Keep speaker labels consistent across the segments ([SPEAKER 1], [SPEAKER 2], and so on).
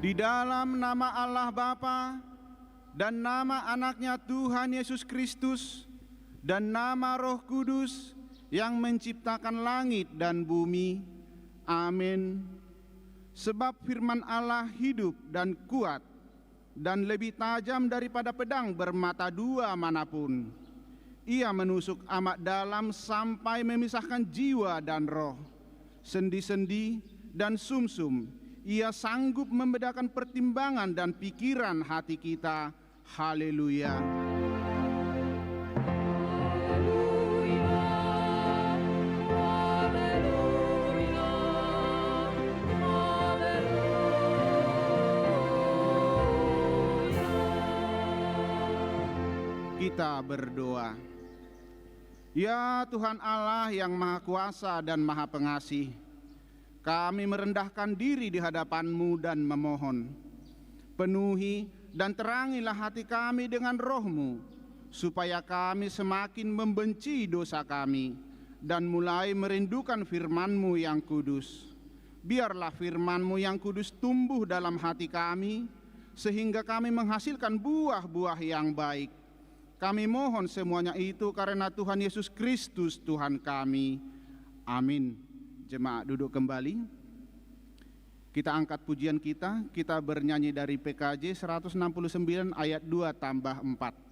[SPEAKER 1] Di dalam nama Allah Bapa dan nama anaknya Tuhan Yesus Kristus dan nama Roh Kudus yang menciptakan langit dan bumi. Amin. Sebab firman Allah hidup dan kuat dan lebih tajam daripada pedang bermata dua manapun. Ia menusuk amat dalam sampai memisahkan jiwa dan roh, sendi-sendi dan sumsum. Ia sanggup membedakan pertimbangan dan pikiran hati kita. Haleluya. Kita berdoa. Ya Tuhan Allah yang Maha Kuasa dan Maha Pengasih, kami merendahkan diri di hadapan-Mu dan memohon, penuhi dan terangilah hati kami dengan Roh-Mu, supaya kami semakin membenci dosa kami dan mulai merindukan firman-Mu yang kudus. Biarlah firman-Mu yang kudus tumbuh dalam hati kami, sehingga kami menghasilkan buah-buah yang baik. Kami mohon semuanya itu karena Tuhan Yesus Kristus Tuhan kami. Amin. Jemaat duduk kembali. Kita angkat pujian kita bernyanyi dari PKJ 169 ayat 2 tambah 4.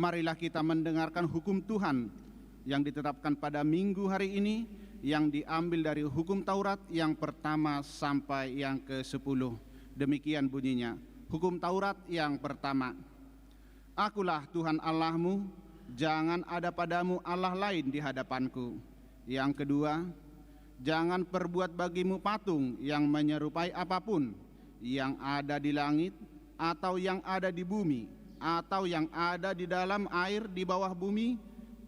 [SPEAKER 1] Marilah kita mendengarkan hukum Tuhan yang ditetapkan pada minggu hari ini, yang diambil dari hukum Taurat yang pertama sampai yang ke-10. Demikian bunyinya. Hukum Taurat yang pertama. Akulah Tuhan Allahmu, jangan ada padamu Allah lain di hadapanku. Yang kedua, jangan perbuat bagimu patung yang menyerupai apapun yang ada di langit atau yang ada di bumi atau yang ada di dalam air di bawah bumi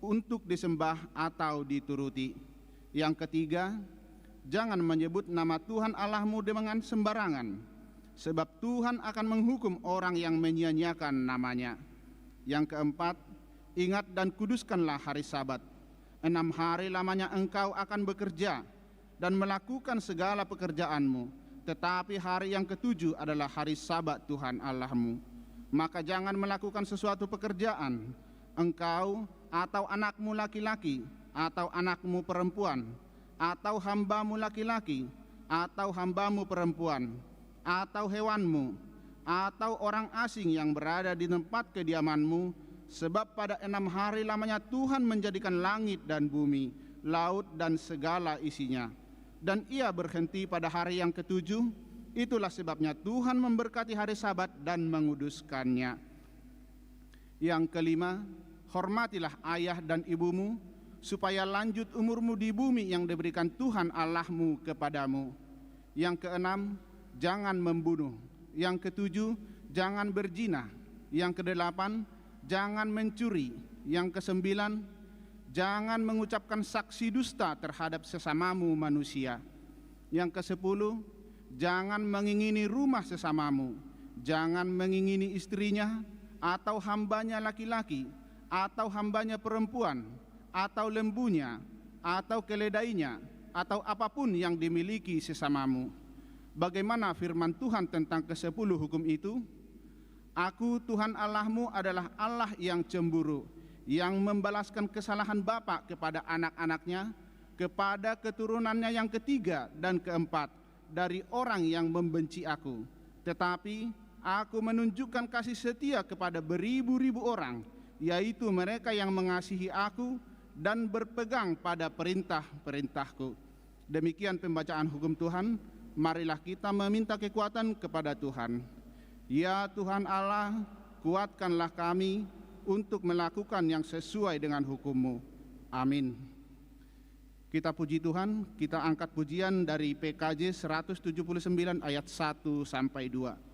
[SPEAKER 1] untuk disembah atau dituruti. Yang ketiga, jangan menyebut nama Tuhan Allahmu dengan sembarangan, sebab Tuhan akan menghukum orang yang menyia-nyiakan namanya. Yang keempat, ingat dan kuduskanlah hari Sabat. 6 hari lamanya engkau akan bekerja dan melakukan segala pekerjaanmu, tetapi hari yang ke-7 adalah hari Sabat Tuhan Allahmu. Maka jangan melakukan sesuatu pekerjaan, engkau atau anakmu laki-laki, atau anakmu perempuan, atau hambamu laki-laki, atau hambamu perempuan, atau hewanmu, atau orang asing yang berada di tempat kediamanmu, sebab pada 6 hari lamanya Tuhan menjadikan langit dan bumi, laut dan segala isinya. Dan ia berhenti pada hari yang ke-7, Itulah sebabnya Tuhan memberkati hari Sabat dan menguduskannya. Yang kelima, hormatilah ayah dan ibumu, supaya lanjut umurmu di bumi yang diberikan Tuhan Allahmu kepadamu. Yang keenam, jangan membunuh. Yang ketujuh, jangan berzina. Yang kedelapan, jangan mencuri. Yang kesembilan, jangan mengucapkan saksi dusta terhadap sesamamu manusia. Yang kesepuluh, jangan mengingini rumah sesamamu. Jangan mengingini istrinya, atau hambanya laki-laki, atau hambanya perempuan, atau lembunya, atau keledainya, atau apapun yang dimiliki sesamamu. Bagaimana firman Tuhan tentang ke-10 hukum itu? Aku Tuhan Allahmu adalah Allah yang cemburu, yang membalaskan kesalahan bapa kepada anak-anaknya, kepada keturunannya yang ketiga dan keempat dari orang yang membenci aku. Tetapi aku menunjukkan kasih setia kepada beribu-ribu orang, yaitu mereka yang mengasihi aku dan berpegang pada perintah-perintahku. Demikian pembacaan hukum Tuhan. Marilah kita meminta kekuatan kepada Tuhan. Ya Tuhan Allah, kuatkanlah kami untuk melakukan yang sesuai dengan hukum-Mu. Amin. Kita puji Tuhan, kita angkat pujian dari PKJ 179 ayat 1 sampai 2.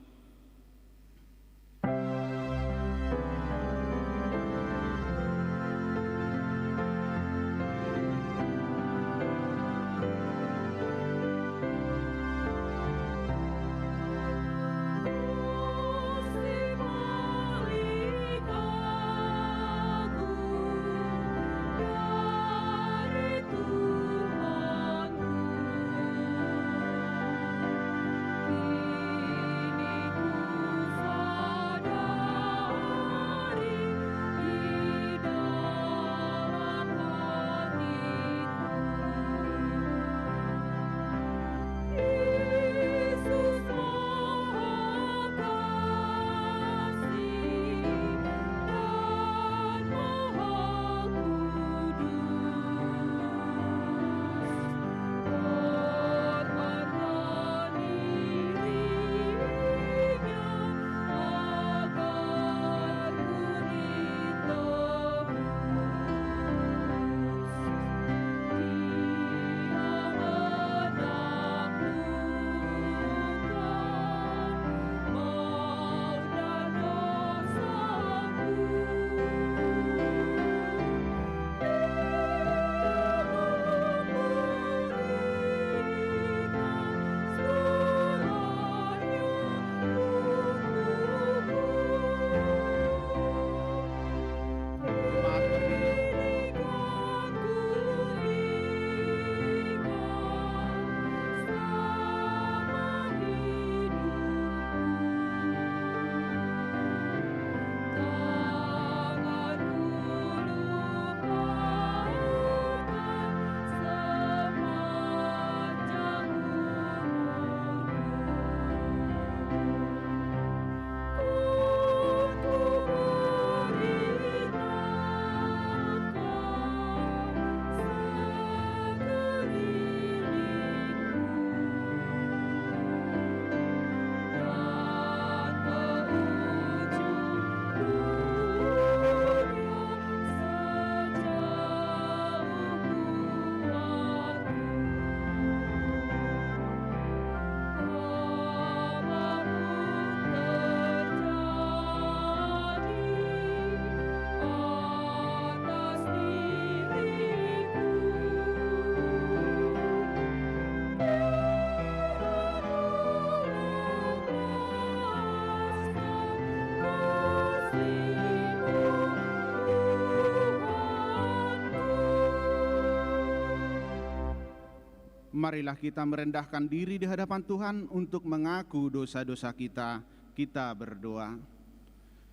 [SPEAKER 1] Marilah kita merendahkan diri di hadapan Tuhan untuk mengaku dosa-dosa kita. Kita berdoa.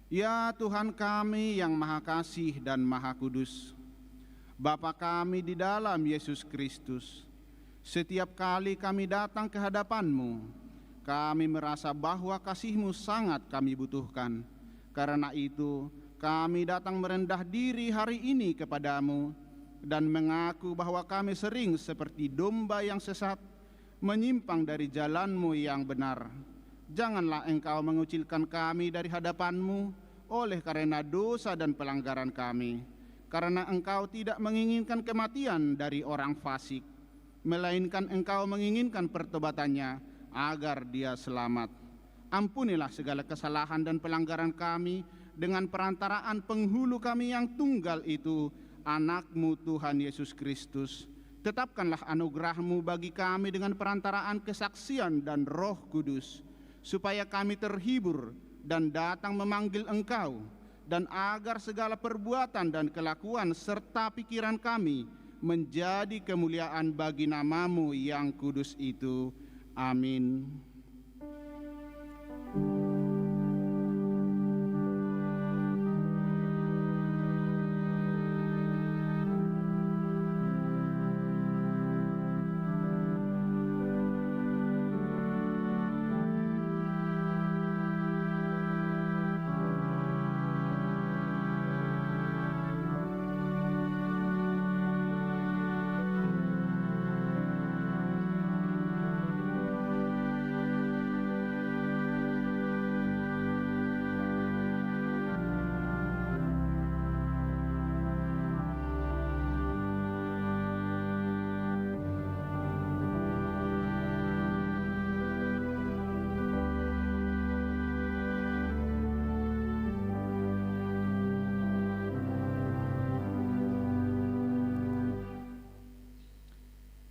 [SPEAKER 1] Ya Tuhan kami yang Maha Kasih dan Maha Kudus, Bapa kami di dalam Yesus Kristus, setiap kali kami datang ke hadapan-Mu, kami merasa bahwa kasih-Mu sangat kami butuhkan. Karena itu, kami datang merendah diri hari ini kepadamu dan mengaku bahwa kami sering seperti domba yang sesat, menyimpang dari jalan-Mu yang benar. Janganlah Engkau mengucilkan kami dari hadapan-Mu oleh karena dosa dan pelanggaran kami, karena Engkau tidak menginginkan kematian dari orang fasik, melainkan Engkau menginginkan pertobatannya agar dia selamat. Ampunilah segala kesalahan dan pelanggaran kami dengan perantaraan penghulu kami yang tunggal itu, Anak-Mu Tuhan Yesus Kristus. Tetapkanlah anugerah-Mu bagi kami dengan perantaraan kesaksian dan Roh Kudus, supaya kami terhibur dan datang memanggil Engkau, dan agar segala perbuatan dan kelakuan serta pikiran kami menjadi kemuliaan bagi nama-Mu yang kudus itu. Amin.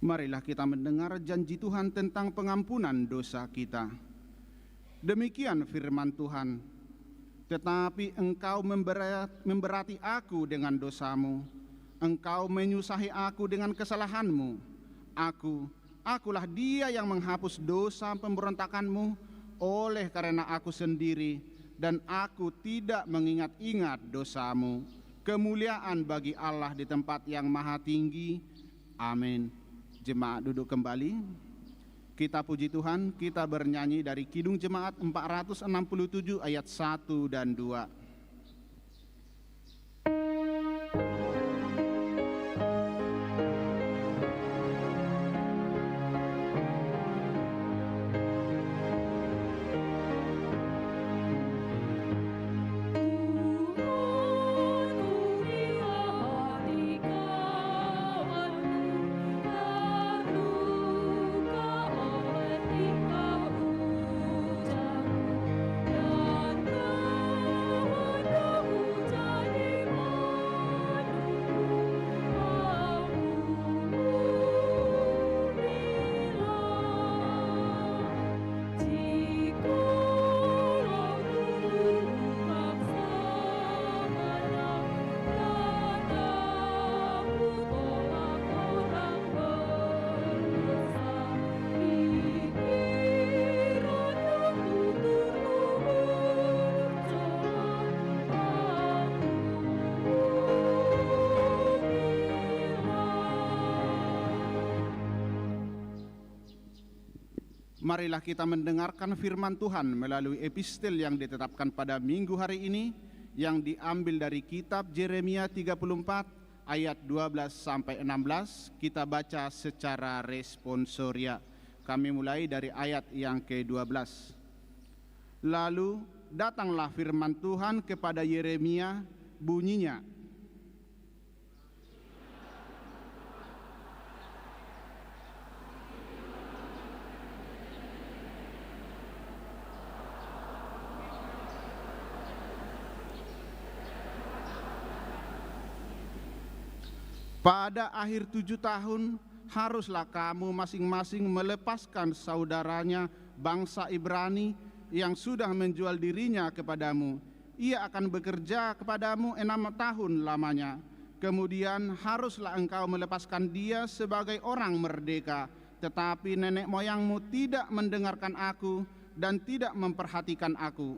[SPEAKER 1] Marilah kita mendengar janji Tuhan tentang pengampunan dosa kita. Demikian firman Tuhan, tetapi engkau memberati aku dengan dosamu, engkau menyusahi aku dengan kesalahanmu. Akulah dia yang menghapus dosa pemberontakanmu oleh karena aku sendiri, dan aku tidak mengingat-ingat dosamu. Kemuliaan bagi Allah di tempat yang maha tinggi. Amin. Jemaat duduk kembali. Kita puji Tuhan, kita bernyanyi dari Kidung Jemaat 467 ayat 1 dan 2. Marilah kita mendengarkan firman Tuhan melalui epistel yang ditetapkan pada minggu hari ini, yang diambil dari kitab Yeremia 34 ayat 12 sampai 16. Kita baca secara responsoria. Kami mulai dari ayat yang ke-12. Lalu datanglah firman Tuhan kepada Yeremia, bunyinya, pada akhir 7 tahun haruslah kamu masing-masing melepaskan saudaranya bangsa Ibrani yang sudah menjual dirinya kepadamu. Ia akan bekerja kepadamu 6 tahun lamanya. Kemudian haruslah engkau melepaskan dia sebagai orang merdeka. Tetapi nenek moyangmu tidak mendengarkan aku dan tidak memperhatikan aku.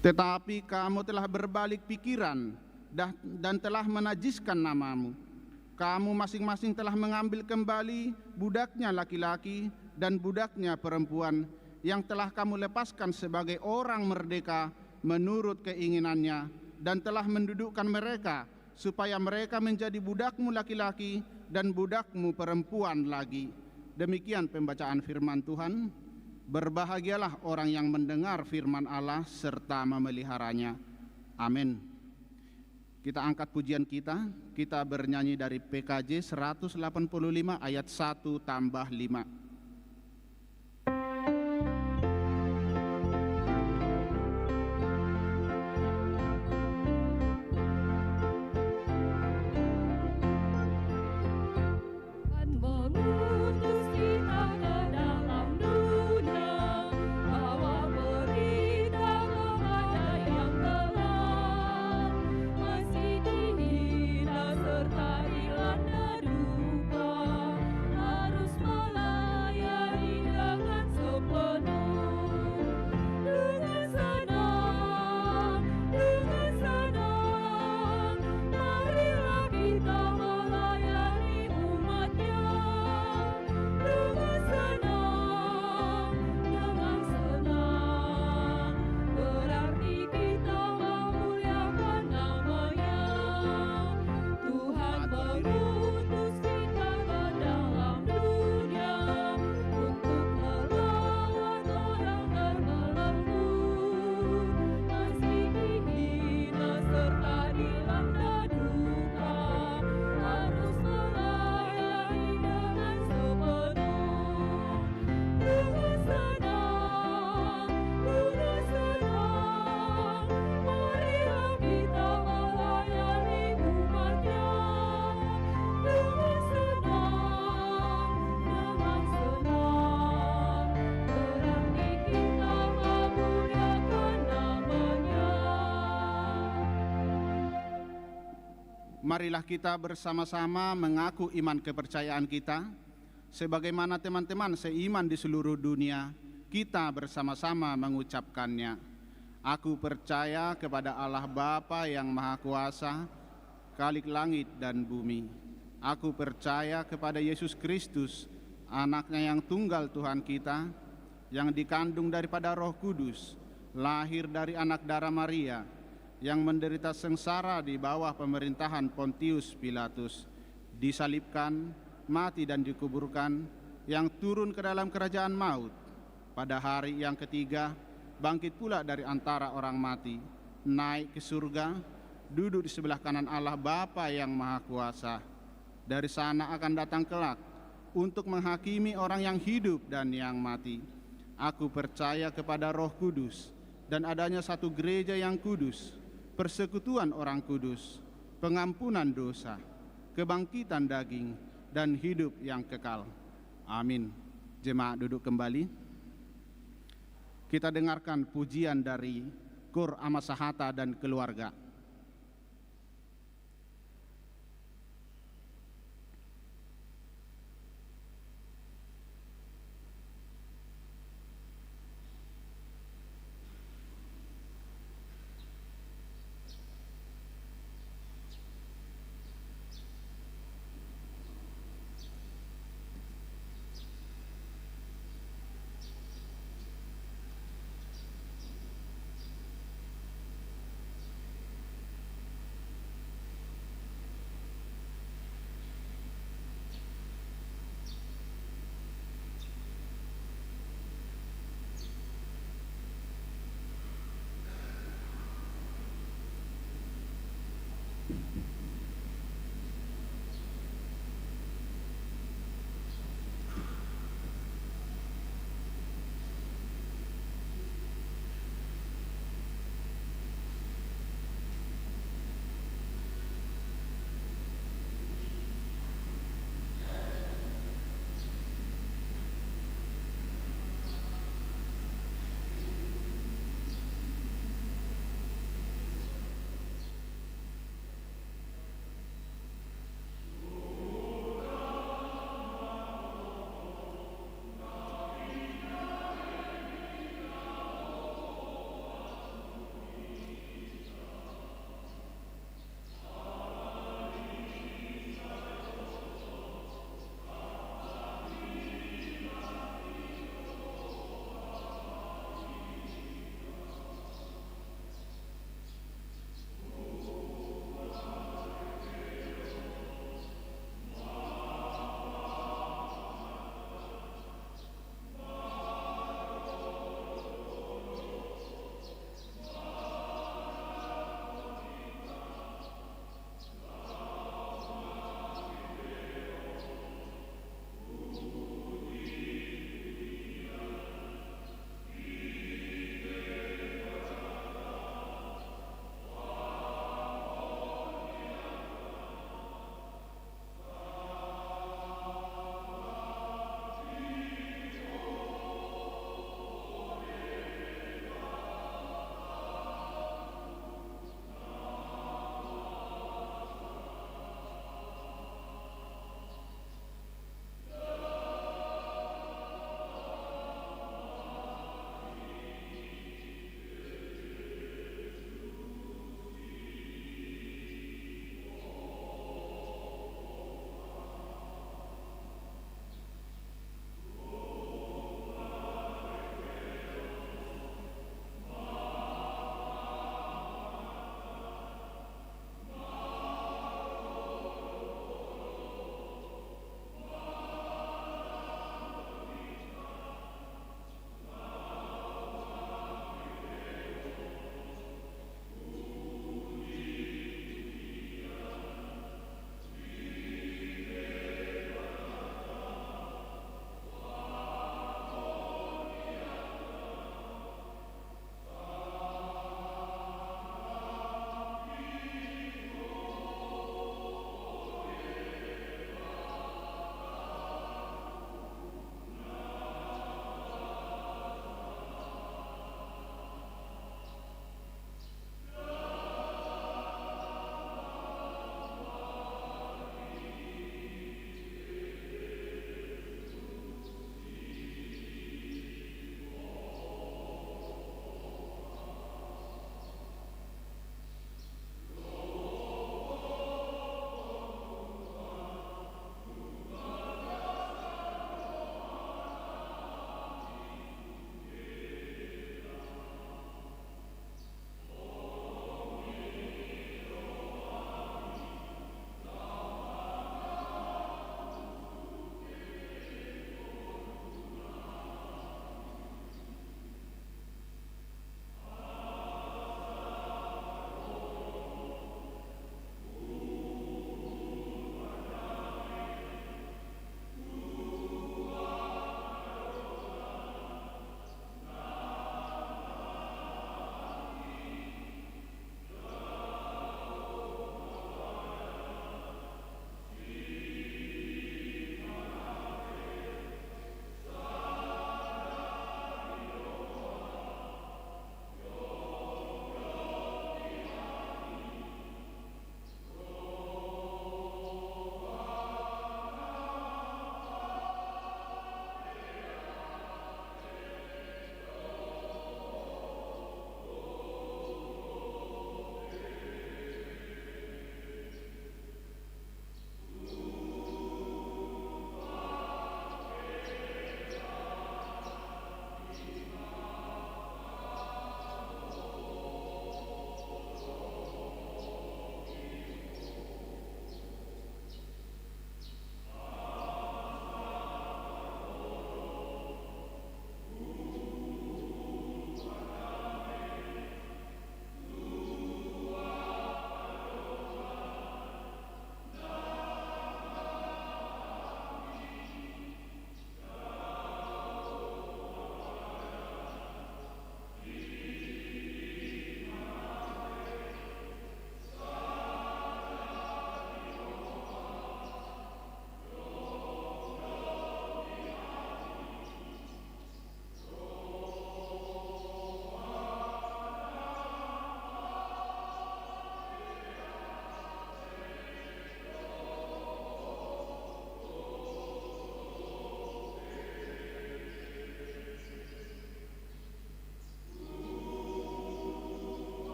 [SPEAKER 1] Tetapi kamu telah berbalik pikiran dan telah menajiskan namamu. kamu masing-masing telah mengambil kembali budaknya laki-laki dan budaknya perempuan yang telah kamu lepaskan sebagai orang merdeka menurut keinginannya, dan telah mendudukkan mereka supaya mereka menjadi budakmu laki-laki dan budakmu perempuan lagi. Demikian pembacaan firman Tuhan. Berbahagialah orang yang mendengar firman Allah serta memeliharanya. Amin. Kita angkat pujian kita bernyanyi dari PKJ 185 ayat 1 tambah 5. Marilah kita bersama-sama mengaku iman kepercayaan kita, sebagaimana teman-teman seiman di seluruh dunia, kita bersama-sama mengucapkannya. Aku percaya kepada Allah Bapa yang Maha Kuasa, Khalik langit dan bumi. Aku percaya kepada Yesus Kristus, Anaknya yang tunggal Tuhan kita, yang dikandung daripada Roh Kudus, lahir dari anak darah Maria, yang menderita sengsara di bawah pemerintahan Pontius Pilatus, disalibkan, mati dan dikuburkan, yang turun ke dalam kerajaan maut. Pada hari yang ketiga, bangkit pula dari antara orang mati, naik ke surga, duduk di sebelah kanan Allah Bapa yang Maha Kuasa. Dari sana akan datang kelak untuk menghakimi orang yang hidup dan yang mati. Aku percaya kepada Roh Kudus dan adanya satu gereja yang kudus, persekutuan orang kudus, pengampunan dosa, kebangkitan daging, dan hidup yang kekal. Amin. Jemaat duduk kembali. Kita dengarkan pujian dari Kor Amasahata dan keluarga.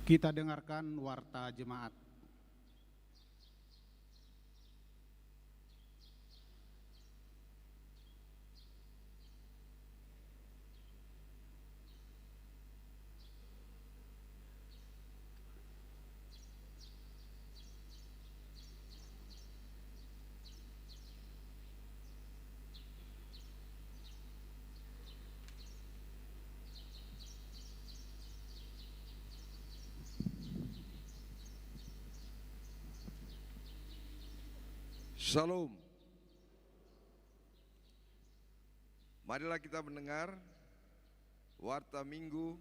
[SPEAKER 1] Kita dengarkan warta jemaat.
[SPEAKER 2] Shalom. Marilah kita mendengar warta Minggu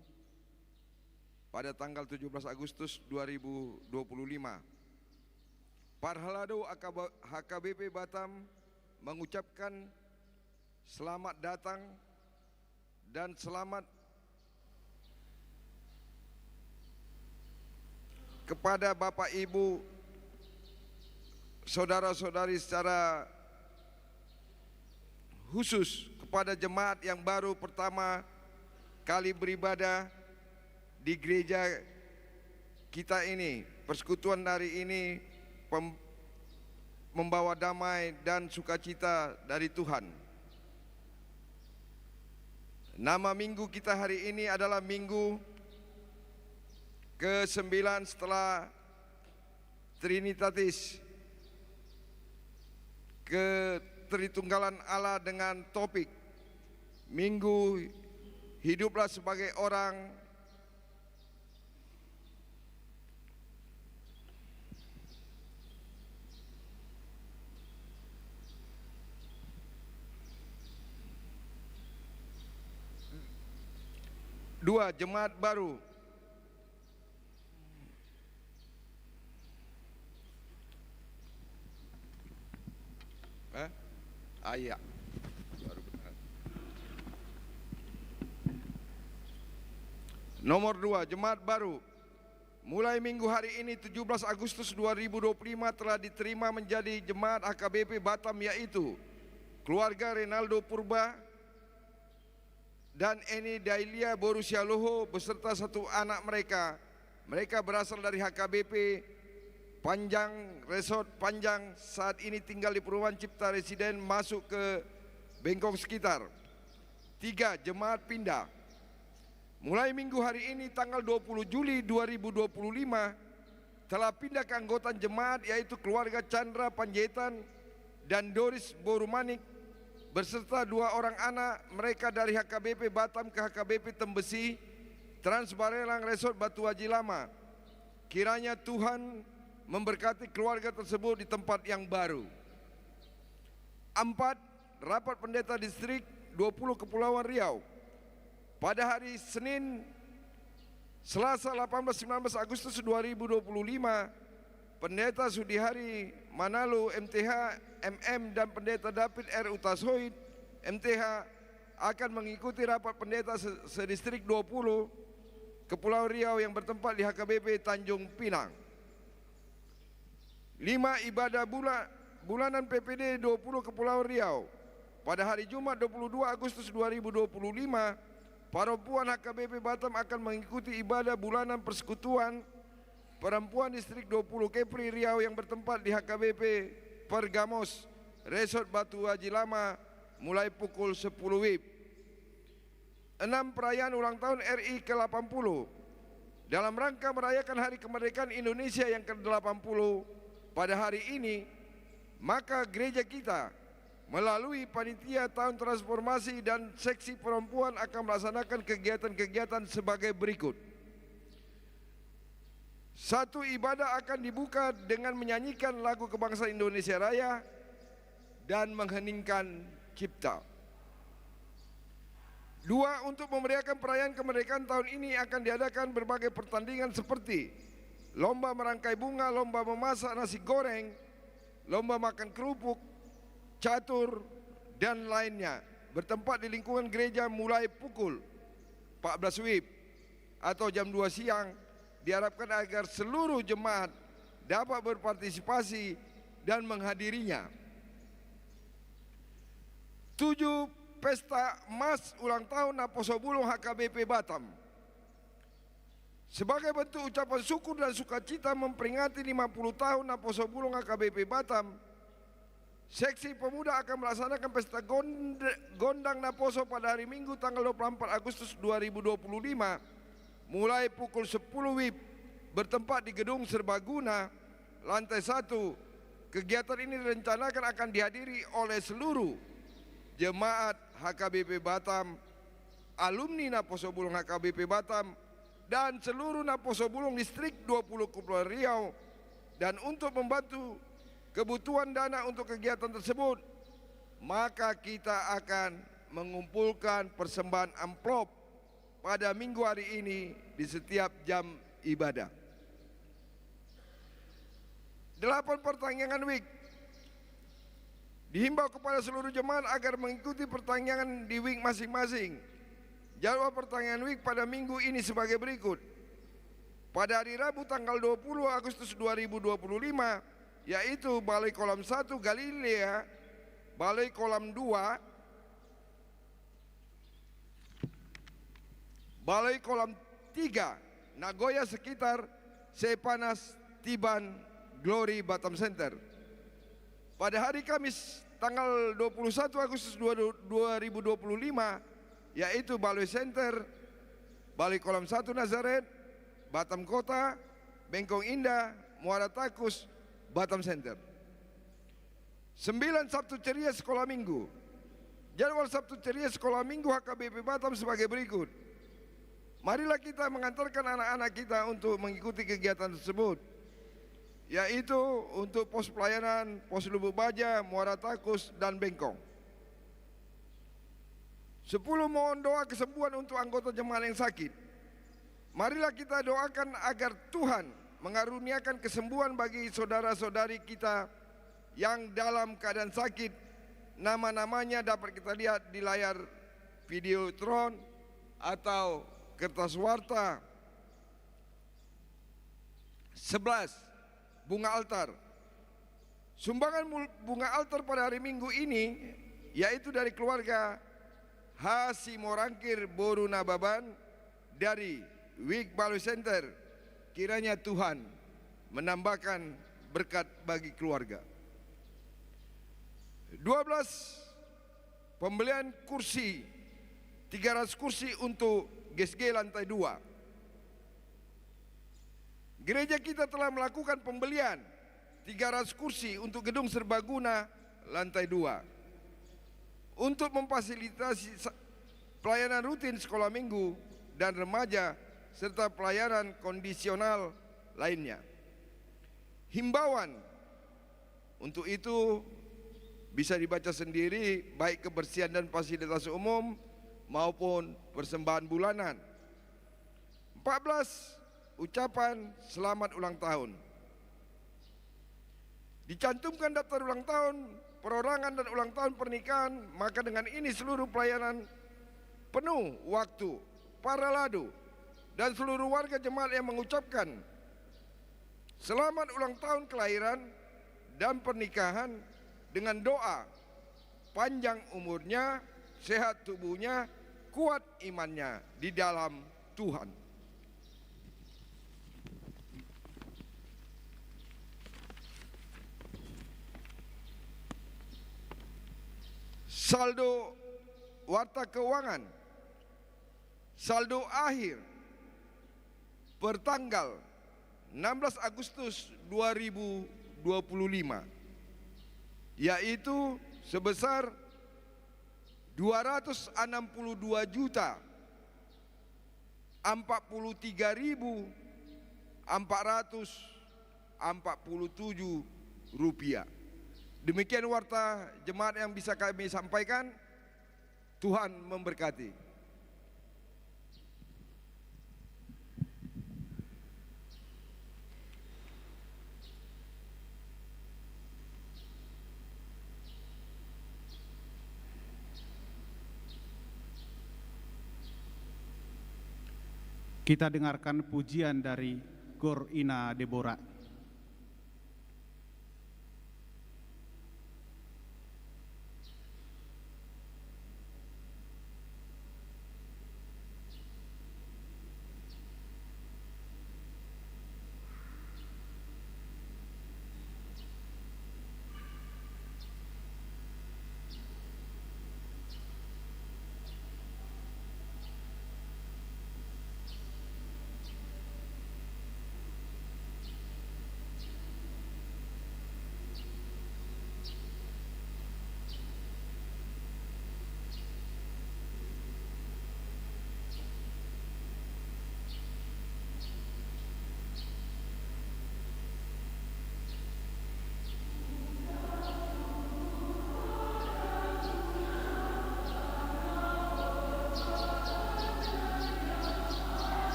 [SPEAKER 2] pada tanggal 17 Agustus 2025. Parhalado HKBP Batam mengucapkan selamat datang dan selamat kepada Bapak Ibu, saudara-saudari, secara khusus kepada jemaat yang baru pertama kali beribadah di gereja kita ini. Persekutuan hari ini membawa damai dan sukacita dari Tuhan. Nama minggu kita hari ini adalah minggu ke-9 setelah Trinitatis, Ketritunggalan Allah, dengan topik Minggu Hiduplah Sebagai Orang Dua, Jemaat Baru. Iya, baru benar. Nomor 2, Jemaat Baru. Mulai minggu hari ini 17 Agustus 2025 telah diterima menjadi Jemaat HKBP Batam, yaitu keluarga Renaldo Purba dan Eni Dailia Borusialoho beserta satu anak mereka. Mereka berasal dari HKBP Panjang, Resort Panjang, saat ini tinggal di Perumahan Cipta Residen, masuk ke Bengkong sekitar. 3, Jemaat Pindah. Mulai minggu hari ini tanggal 20 Juli 2025 telah pindah ke anggota jemaat, yaitu keluarga Chandra Panjaitan dan Doris Borumanik beserta 2 orang anak mereka dari HKBP Batam ke HKBP Tembesi Transbarelang Resort Batu Haji Lama. Kiranya Tuhan memberkati keluarga tersebut di tempat yang baru. 4, Rapat Pendeta Distrik 20 Kepulauan Riau. Pada hari Senin, Selasa 18-19 Agustus 2025, Pendeta Sudihari Manalo MTH MM dan Pendeta David R. Utasoid MTH akan mengikuti rapat pendeta sedistrik 20 Kepulauan Riau yang bertempat di HKBP Tanjung Pinang. 5, Ibadah bulanan PPD 20 Kepulauan Riau. Pada hari Jumat 22 Agustus 2025, perempuan HKBP Batam akan mengikuti ibadah bulanan persekutuan perempuan distrik 20 Kepri Riau yang bertempat di HKBP Pergamos Resort Batu Haji Lama mulai pukul 10 WIB. 6, perayaan ulang tahun RI ke-80. Dalam rangka merayakan Hari Kemerdekaan Indonesia yang ke-80 pada hari ini, maka gereja kita melalui panitia tahun transformasi dan seksi perempuan akan melaksanakan kegiatan-kegiatan sebagai berikut. 1, ibadah akan dibuka dengan menyanyikan lagu kebangsaan Indonesia Raya dan mengheningkan cipta. 2, untuk memeriahkan perayaan kemerdekaan tahun ini akan diadakan berbagai pertandingan seperti lomba merangkai bunga, lomba memasak nasi goreng, lomba makan kerupuk, catur, dan lainnya, bertempat di lingkungan gereja mulai pukul 14 WIB atau jam 2 siang. Diharapkan agar seluruh jemaat dapat berpartisipasi dan menghadirinya. 7, pesta emas ulang tahun Naposobulung HKBP Batam. Sebagai bentuk ucapan syukur dan sukacita memperingati 50 tahun Naposo Bulung HKBP Batam, Seksi Pemuda akan melaksanakan pesta Gondang Naposo pada hari Minggu tanggal 24 Agustus 2025 mulai pukul 10 WIB bertempat di Gedung Serbaguna, lantai 1. Kegiatan ini direncanakan akan dihadiri oleh seluruh jemaat HKBP Batam, alumni Naposo Bulung HKBP Batam, dan seluruh Naposo Bulung Distrik 20 Kepulauan Riau. Dan untuk membantu kebutuhan dana untuk kegiatan tersebut, maka kita akan mengumpulkan persembahan amplop pada minggu hari ini di setiap jam ibadah. 8 pertandingan week. Dihimbau kepada seluruh jemaat agar mengikuti pertandingan di week masing-masing. Jadwal pertandingan week pada minggu ini sebagai berikut. Pada hari Rabu tanggal 20 Agustus 2025, yaitu Balai Kolam 1 Galilea, Balai Kolam 2, Balai Kolam 3 Nagoya sekitar Sepanas Tiban Glory Batam Center. Pada hari Kamis tanggal 21 Agustus 2025, yaitu Balai Center, Balai Kolam 1 Nazaret, Batam Kota, Bengkong Indah, Muara Takus, Batam Center. 9 Sabtu Ceria Sekolah Minggu. Jadwal Sabtu Ceria Sekolah Minggu HKBP Batam sebagai berikut. Marilah kita mengantarkan anak-anak kita untuk mengikuti kegiatan tersebut, yaitu untuk pos pelayanan, pos Lubuk Baja, Muara Takus, dan Bengkong. 10 mohon doa kesembuhan untuk anggota jemaat yang sakit. Marilah kita doakan agar Tuhan mengaruniakan kesembuhan bagi saudara-saudari kita yang dalam keadaan sakit. Nama-namanya dapat kita lihat di layar videotron atau kertas warta. 11. Bunga altar. Sumbangan bunga altar pada hari Minggu ini yaitu dari keluarga Hasi Morangkir Boru Nababan dari Wik Balai Center. Kiranya Tuhan menambahkan berkat bagi keluarga. 12. Pembelian kursi 300 kursi untuk GSG lantai 2. Gereja kita telah melakukan pembelian 300 kursi untuk Gedung Serbaguna lantai 2 untuk memfasilitasi pelayanan rutin sekolah minggu dan remaja serta pelayanan kondisional lainnya. Himbauan untuk itu bisa dibaca sendiri, baik kebersihan dan fasilitas umum maupun persembahan bulanan. 14. Ucapan selamat ulang tahun. Dicantumkan daftar ulang tahun, perorangan dan ulang tahun pernikahan, maka dengan ini seluruh pelayanan penuh waktu para ladu dan seluruh warga jemaat yang mengucapkan selamat ulang tahun kelahiran dan pernikahan dengan doa panjang umurnya, sehat tubuhnya, kuat imannya di dalam Tuhan. Saldo warta keuangan, saldo akhir pertanggal 16 Agustus 2025 yaitu sebesar 262.043.447 rupiah. Demikian warta jemaat yang bisa kami sampaikan. Tuhan memberkati.
[SPEAKER 1] Kita dengarkan pujian dari Gor Ina Deborah.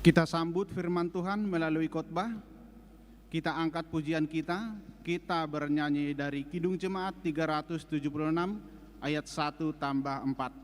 [SPEAKER 1] Kita sambut firman Tuhan melalui khotbah. Kita angkat pujian kita bernyanyi dari Kidung Jemaat 376 ayat 1 tambah 4.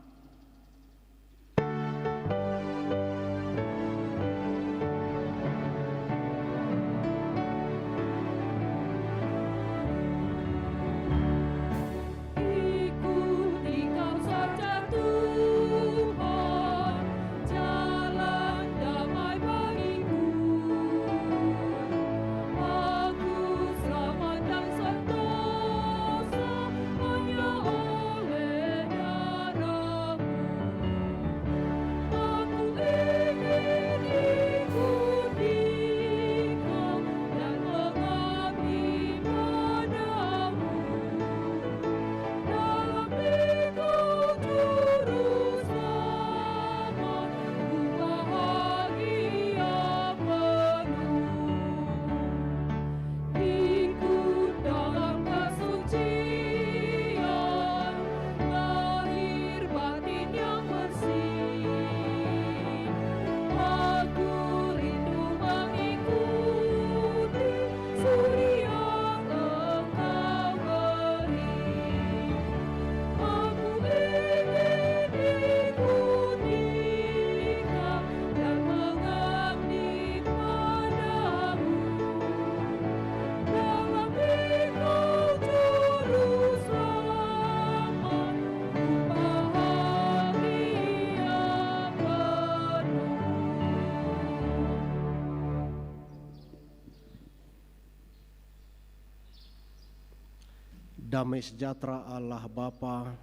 [SPEAKER 3] Damai sejahtera Allah Bapa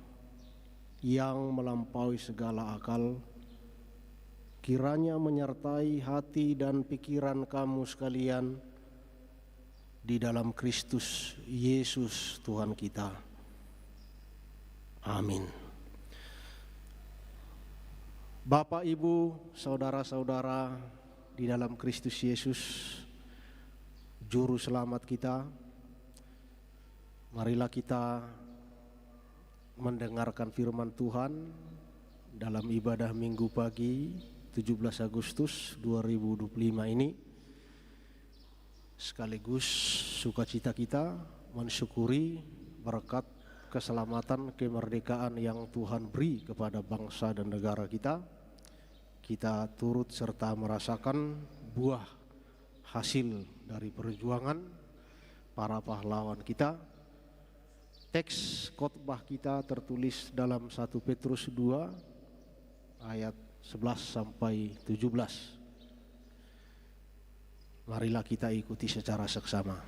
[SPEAKER 3] yang melampaui segala akal, kiranya menyertai hati dan pikiran kamu sekalian di dalam Kristus Yesus Tuhan kita. Amin. Bapak, Ibu, saudara-saudara di dalam Kristus Yesus, Juru Selamat kita, marilah kita mendengarkan firman Tuhan dalam ibadah Minggu pagi 17 Agustus 2025 ini. Sekaligus sukacita kita mensyukuri berkat keselamatan kemerdekaan yang Tuhan beri kepada bangsa dan negara kita. Kita turut serta merasakan buah hasil dari perjuangan para pahlawan kita. Teks khotbah kita tertulis dalam 1 Petrus 2 ayat 11 sampai 17. Marilah kita ikuti secara seksama.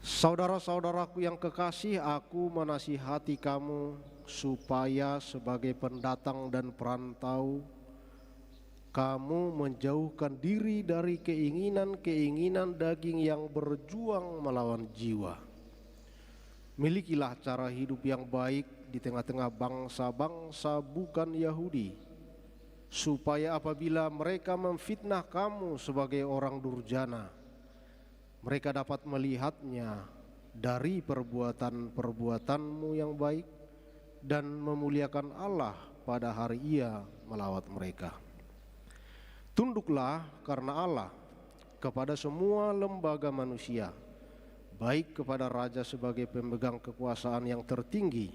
[SPEAKER 3] Saudara-saudaraku yang kekasih, aku menasihati kamu supaya sebagai pendatang dan perantau kamu menjauhkan diri dari keinginan-keinginan daging yang berjuang melawan jiwa. Milikilah cara hidup yang baik di tengah-tengah bangsa-bangsa bukan Yahudi, supaya apabila mereka memfitnah kamu sebagai orang durjana, mereka dapat melihatnya dari perbuatan-perbuatanmu yang baik dan memuliakan Allah pada hari Ia melawat mereka. Tunduklah karena Allah kepada semua lembaga manusia, baik kepada raja sebagai pemegang kekuasaan yang tertinggi,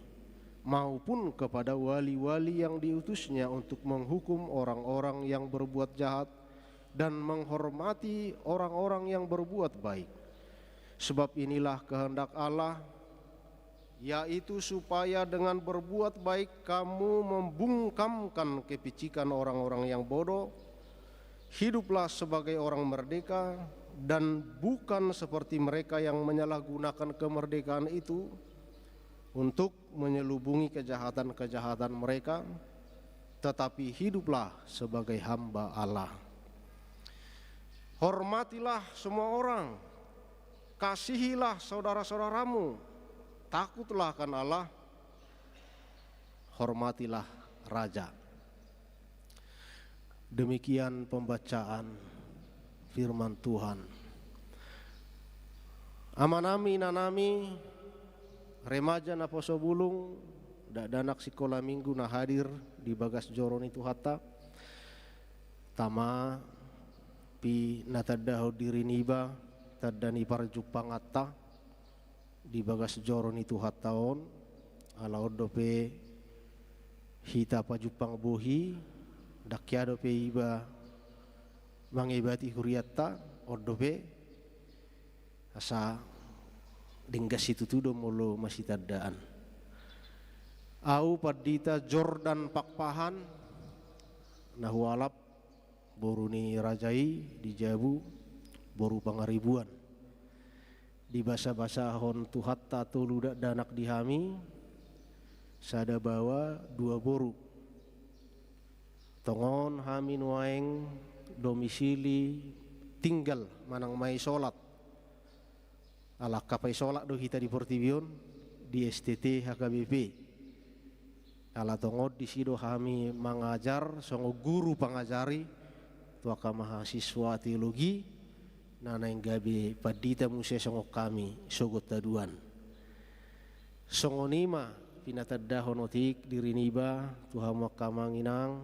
[SPEAKER 3] maupun kepada wali-wali yang diutusnya untuk menghukum orang-orang yang berbuat jahat dan menghormati orang-orang yang berbuat baik. Sebab inilah kehendak Allah, yaitu supaya dengan berbuat baik kamu membungkamkan kepicikan orang-orang yang bodoh. Hiduplah sebagai orang merdeka dan bukan seperti mereka yang menyalahgunakan kemerdekaan itu untuk menyelubungi kejahatan-kejahatan mereka, tetapi hiduplah sebagai hamba Allah. Hormatilah semua orang, kasihilah saudara-saudaramu, takutlah akan Allah, hormatilah raja. Demikian pembacaan firman Tuhan. Amanami nanami remaja na poso bulung danak sekolah minggu na hadir di bagas joron itu hatta tama pi natadaho diri niba tadani parjupangata di bagas joron itu hataon ala odope hita pajupang buhi dakyado pe iba mangibati huriatta odope asa dinggas itu tudo molo masih tadaan au padita Jordan pakpahan nahualap boruni rajai di Jabu boru pangaribuan di basa-basa hon tuhatta tuludak danak dihami sada bawa 2 boru tongon hamin waeng domisili tinggal manang mai solat ala kapai solat do hita di Portibion di STT HKBP ala tongod di sido kami mengajar songo guru pangajari tuaka mahasiswa teologi nana yang gabi padita musia songo kami sogot taduan songo nima pinatadda honotik diri niba tuhamu kamanginang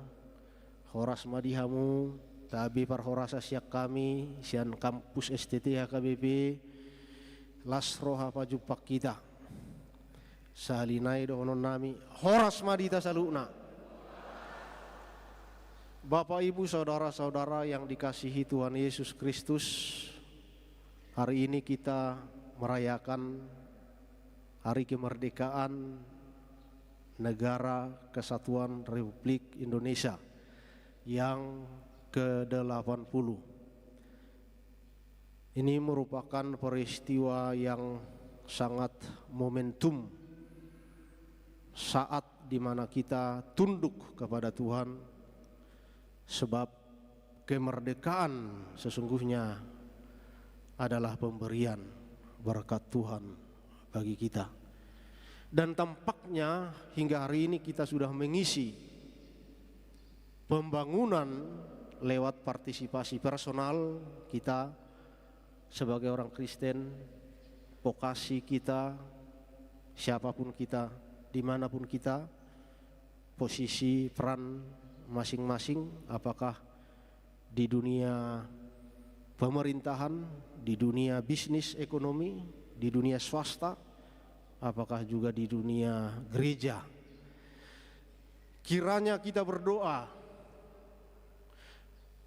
[SPEAKER 3] horas madihamu tabi par horasa siak kami sian kampus STT HKBP lasro hapajupak kita sahalinai dohonon nami horas madita saluna. Bapak Ibu saudara-saudara yang dikasihi Tuhan Yesus Kristus, hari ini kita merayakan hari kemerdekaan negara kesatuan Republik Indonesia yang ke-80. Ini merupakan peristiwa yang sangat momentum saat di mana kita tunduk kepada Tuhan, sebab kemerdekaan sesungguhnya adalah pemberian berkat Tuhan bagi kita. Dan tampaknya hingga hari ini kita sudah mengisi pembangunan lewat partisipasi personal kita sebagai orang Kristen, vokasi kita, siapapun kita, dimanapun kita, posisi peran masing-masing, apakah di dunia pemerintahan, di dunia bisnis ekonomi, di dunia swasta, apakah juga di dunia gereja. Kiranya kita berdoa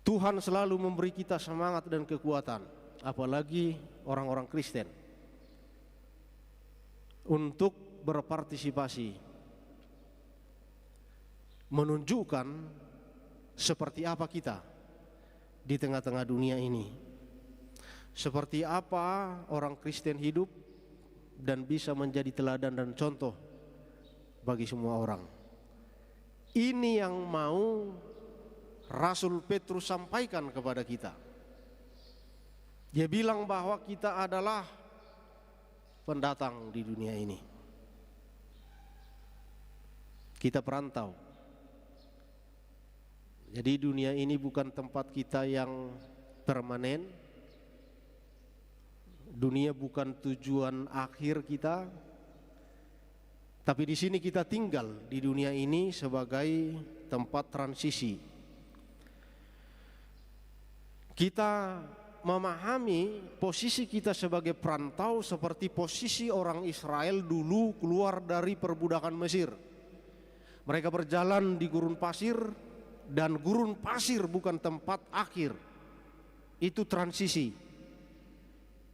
[SPEAKER 3] Tuhan selalu memberi kita semangat dan kekuatan, apalagi orang-orang Kristen, untuk berpartisipasi, menunjukkan seperti apa kita di tengah-tengah dunia ini, seperti apa orang Kristen hidup dan bisa menjadi teladan dan contoh bagi semua orang. Ini yang mau Rasul Petrus sampaikan kepada kita. Dia bilang bahwa kita adalah pendatang di dunia ini. Kita perantau. Jadi dunia ini bukan tempat kita yang permanen. Dunia bukan tujuan akhir kita. Tapi di sini kita tinggal di dunia ini sebagai tempat transisi. Kita memahami posisi kita sebagai perantau seperti posisi orang Israel dulu keluar dari perbudakan Mesir. Mereka berjalan di gurun pasir, dan gurun pasir bukan tempat akhir. Itu transisi.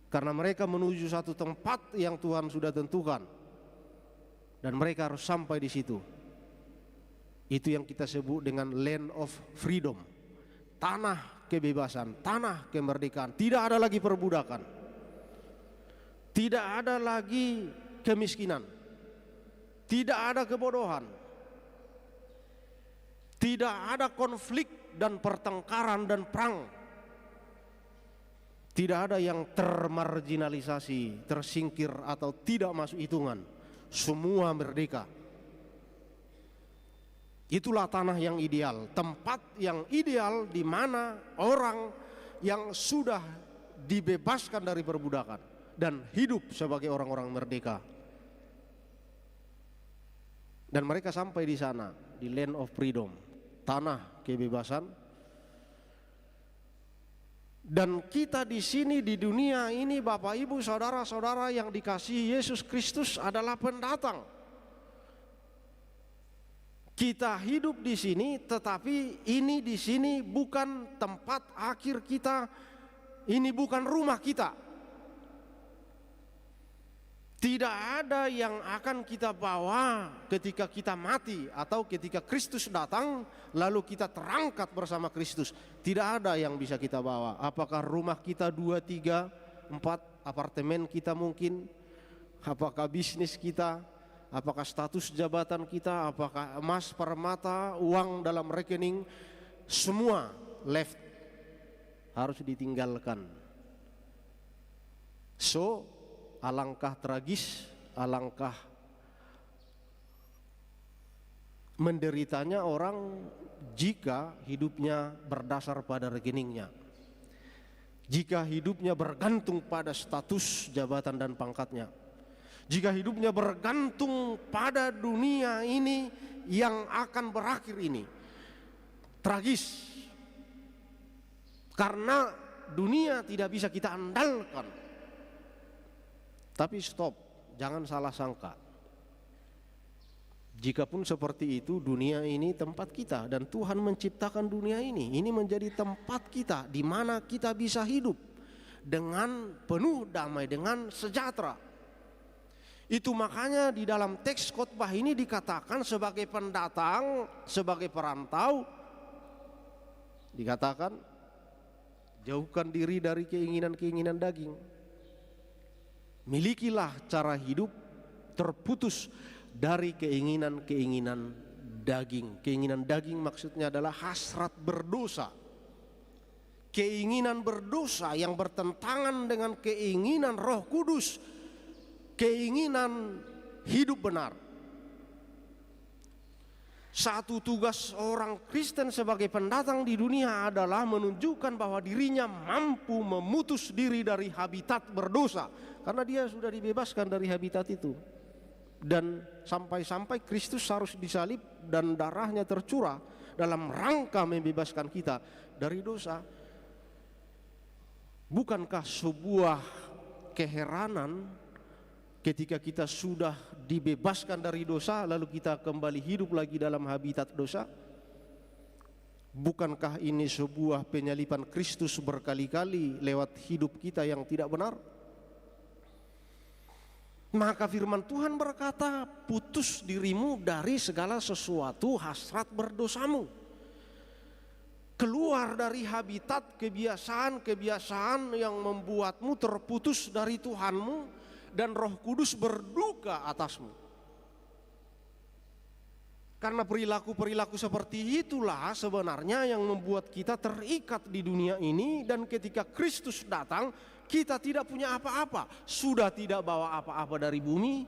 [SPEAKER 3] Karena mereka menuju satu tempat yang Tuhan sudah tentukan. Dan mereka harus sampai di situ. Itu yang kita sebut dengan land of freedom. Tanah kebebasan, tanah kemerdekaan. Tidak ada lagi perbudakan. Tidak ada lagi kemiskinan. Tidak ada kebodohan. Tidak ada konflik dan pertengkaran dan perang. Tidak ada yang termarginalisasi, tersingkir atau tidak masuk hitungan. Semua merdeka. Itulah tanah yang ideal, tempat yang ideal di mana orang yang sudah dibebaskan dari perbudakan dan hidup sebagai orang-orang merdeka. Dan mereka sampai di sana, di land of freedom, tanah kebebasan. Dan kita di sini di dunia ini, Bapak Ibu, saudara-saudara yang dikasihi Yesus Kristus, adalah pendatang. Kita hidup di sini, tetapi ini di sini bukan tempat akhir kita, ini bukan rumah kita. Tidak ada yang akan kita bawa ketika kita mati atau ketika Kristus datang lalu kita terangkat bersama Kristus. Tidak ada yang bisa kita bawa. Apakah rumah kita 2, 3, 4, apartemen kita mungkin, apakah bisnis kita, apakah status jabatan kita, apakah emas, permata, uang dalam rekening, semua left, harus ditinggalkan. So, alangkah tragis, alangkah menderitanya orang jika hidupnya berdasar pada rekeningnya, jika hidupnya bergantung pada status jabatan dan pangkatnya, jika hidupnya bergantung pada dunia ini yang akan berakhir ini. Tragis, karena dunia tidak bisa kita andalkan. Tapi stop, jangan salah sangka. Jikapun seperti itu, dunia ini tempat kita dan Tuhan menciptakan dunia ini. Ini menjadi tempat kita di mana kita bisa hidup dengan penuh damai, dengan sejahtera. Itu makanya di dalam teks khotbah ini dikatakan sebagai pendatang, sebagai perantau, dikatakan jauhkan diri dari keinginan-keinginan daging. Milikilah cara hidup terputus dari keinginan-keinginan daging. Keinginan daging maksudnya adalah hasrat berdosa. Keinginan berdosa yang bertentangan dengan keinginan Roh Kudus. Keinginan hidup benar. Satu tugas orang Kristen sebagai pendatang di dunia adalah menunjukkan bahwa dirinya mampu memutus diri dari habitat berdosa. Karena dia sudah dibebaskan dari habitat itu. Dan sampai-sampai Kristus harus disalib dan darahnya tercurah dalam rangka membebaskan kita dari dosa. Bukankah sebuah keheranan ketika kita sudah dibebaskan dari dosa lalu kita kembali hidup lagi dalam habitat dosa? Bukankah ini sebuah penyalipan Kristus berkali-kali lewat hidup kita yang tidak benar? Maka firman Tuhan berkata, putus dirimu dari segala sesuatu hasrat berdosamu. Keluar dari habitat kebiasaan-kebiasaan yang membuatmu terputus dari Tuhanmu dan Roh Kudus berduka atasmu. Karena perilaku-perilaku seperti itulah sebenarnya yang membuat kita terikat di dunia ini, dan ketika Kristus datang kita tidak punya apa-apa, sudah tidak bawa apa-apa dari bumi.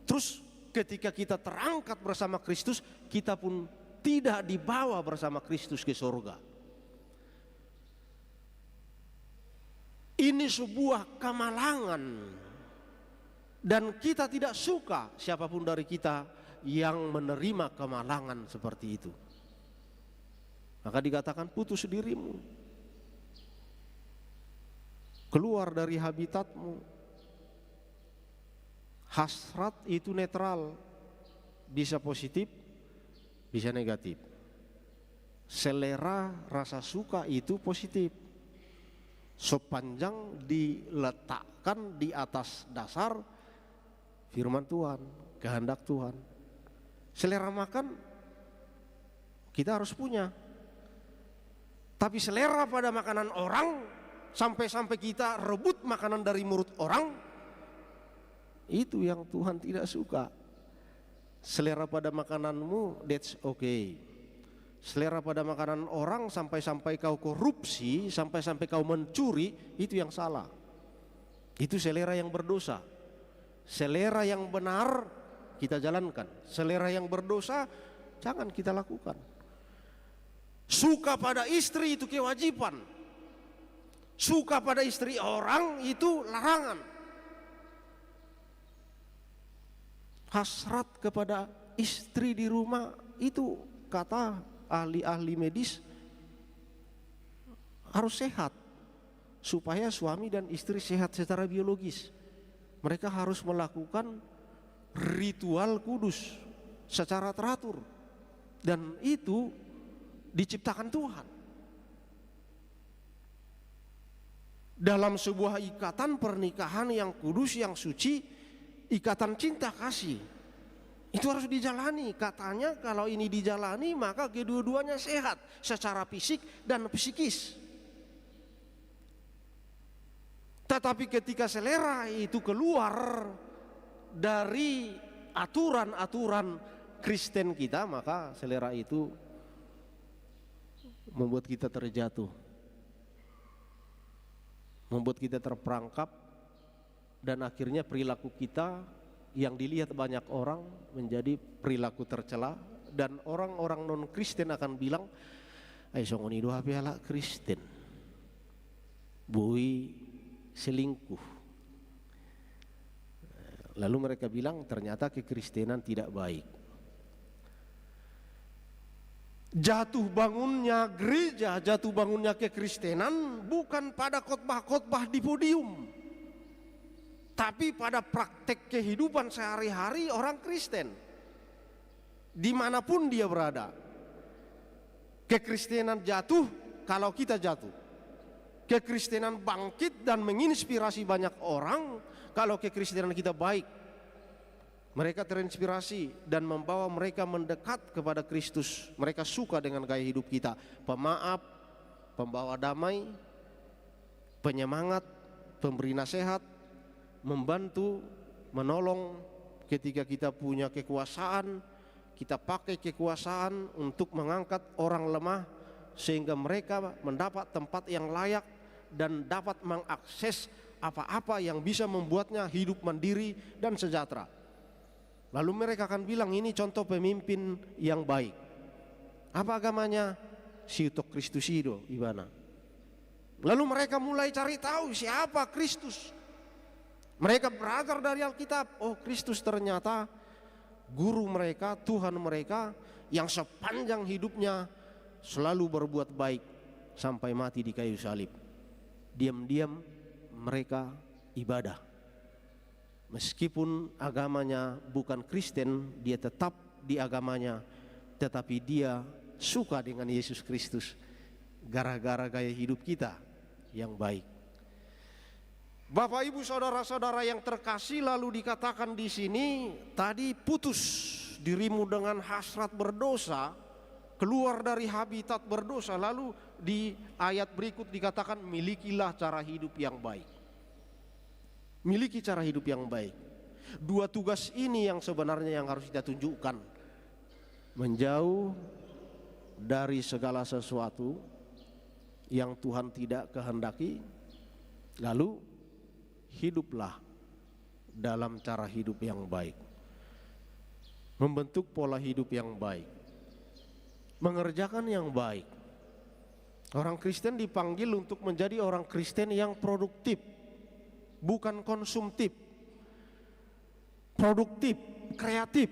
[SPEAKER 3] Terus ketika kita terangkat bersama Kristus, kita pun tidak dibawa bersama Kristus ke surga. Ini sebuah kemalangan, dan kita tidak suka siapapun dari kita yang menerima kemalangan seperti itu. Maka dikatakan putus dirimu, keluar dari habitatmu. Hasrat itu netral, bisa positif, bisa negatif. Selera rasa suka itu positif, sepanjang diletakkan di atas dasar firman Tuhan, kehendak Tuhan. Selera makan kita harus punya, tapi selera pada makanan orang, sampai-sampai kita rebut makanan dari mulut orang, itu yang Tuhan tidak suka. Selera pada makananmu, that's okay. Selera pada makanan orang, sampai-sampai kau korupsi, sampai-sampai kau mencuri, itu yang salah. Itu selera yang berdosa. Selera yang benar kita jalankan, selera yang berdosa jangan kita lakukan. Suka pada istri itu kewajiban, suka pada istri orang itu larangan. Hasrat kepada istri di rumah itu kata ahli-ahli medis harus sehat, supaya suami dan istri sehat secara biologis. Mereka harus melakukan ritual kudus secara teratur, dan itu diciptakan Tuhan. Dalam sebuah ikatan pernikahan yang kudus, yang suci, ikatan cinta kasih, itu harus dijalani. Katanya kalau ini dijalani maka kedua-duanya sehat secara fisik dan psikis. Tetapi ketika selera itu keluar dari aturan-aturan Kristen kita, maka selera itu membuat kita terjatuh, membuat kita terperangkap, dan akhirnya perilaku kita yang dilihat banyak orang menjadi perilaku tercela, dan orang-orang non-Kristen akan bilang, "Ay songoni doa piala Kristen, bui selingkuh." Lalu mereka bilang ternyata kekristenan tidak baik. Jatuh bangunnya gereja, jatuh bangunnya kekristenan bukan pada khotbah-khotbah di podium, tapi pada praktek kehidupan sehari-hari orang Kristen dimanapun dia berada. Kekristenan jatuh kalau kita jatuh. Kekristenan bangkit dan menginspirasi banyak orang kalau kekristenan kita baik. Mereka terinspirasi dan membawa mereka mendekat kepada Kristus. Mereka suka dengan gaya hidup kita, pemaaf, pembawa damai, penyemangat, pemberi nasihat, membantu, menolong. Ketika kita punya kekuasaan, kita pakai kekuasaan untuk mengangkat orang lemah sehingga mereka mendapat tempat yang layak dan dapat mengakses apa-apa yang bisa membuatnya hidup mandiri dan sejahtera. Lalu mereka akan bilang ini contoh pemimpin yang baik. Apa agamanya? Siutok Kristusido ibana. Lalu mereka mulai cari tahu siapa Kristus. Mereka belajar dari Alkitab. Oh, Kristus ternyata guru mereka, Tuhan mereka yang sepanjang hidupnya selalu berbuat baik sampai mati di kayu salib. Diam-diam mereka ibadah. Meskipun agamanya bukan Kristen, dia tetap di agamanya, tetapi dia suka dengan Yesus Kristus gara-gara gaya hidup kita yang baik. Bapak, Ibu, saudara-saudara yang terkasih, lalu dikatakan di sini tadi, putus dirimu dengan hasrat berdosa, keluar dari habitat berdosa. Lalu di ayat berikut dikatakan milikilah cara hidup yang baik. Miliki cara hidup yang baik. Dua tugas ini yang sebenarnya yang harus kita tunjukkan. Menjauh dari segala sesuatu yang Tuhan tidak kehendaki, lalu hiduplah dalam cara hidup yang baik. Membentuk pola hidup yang baik, mengerjakan yang baik. Orang Kristen dipanggil untuk menjadi orang Kristen yang produktif, bukan konsumtif. Produktif, kreatif.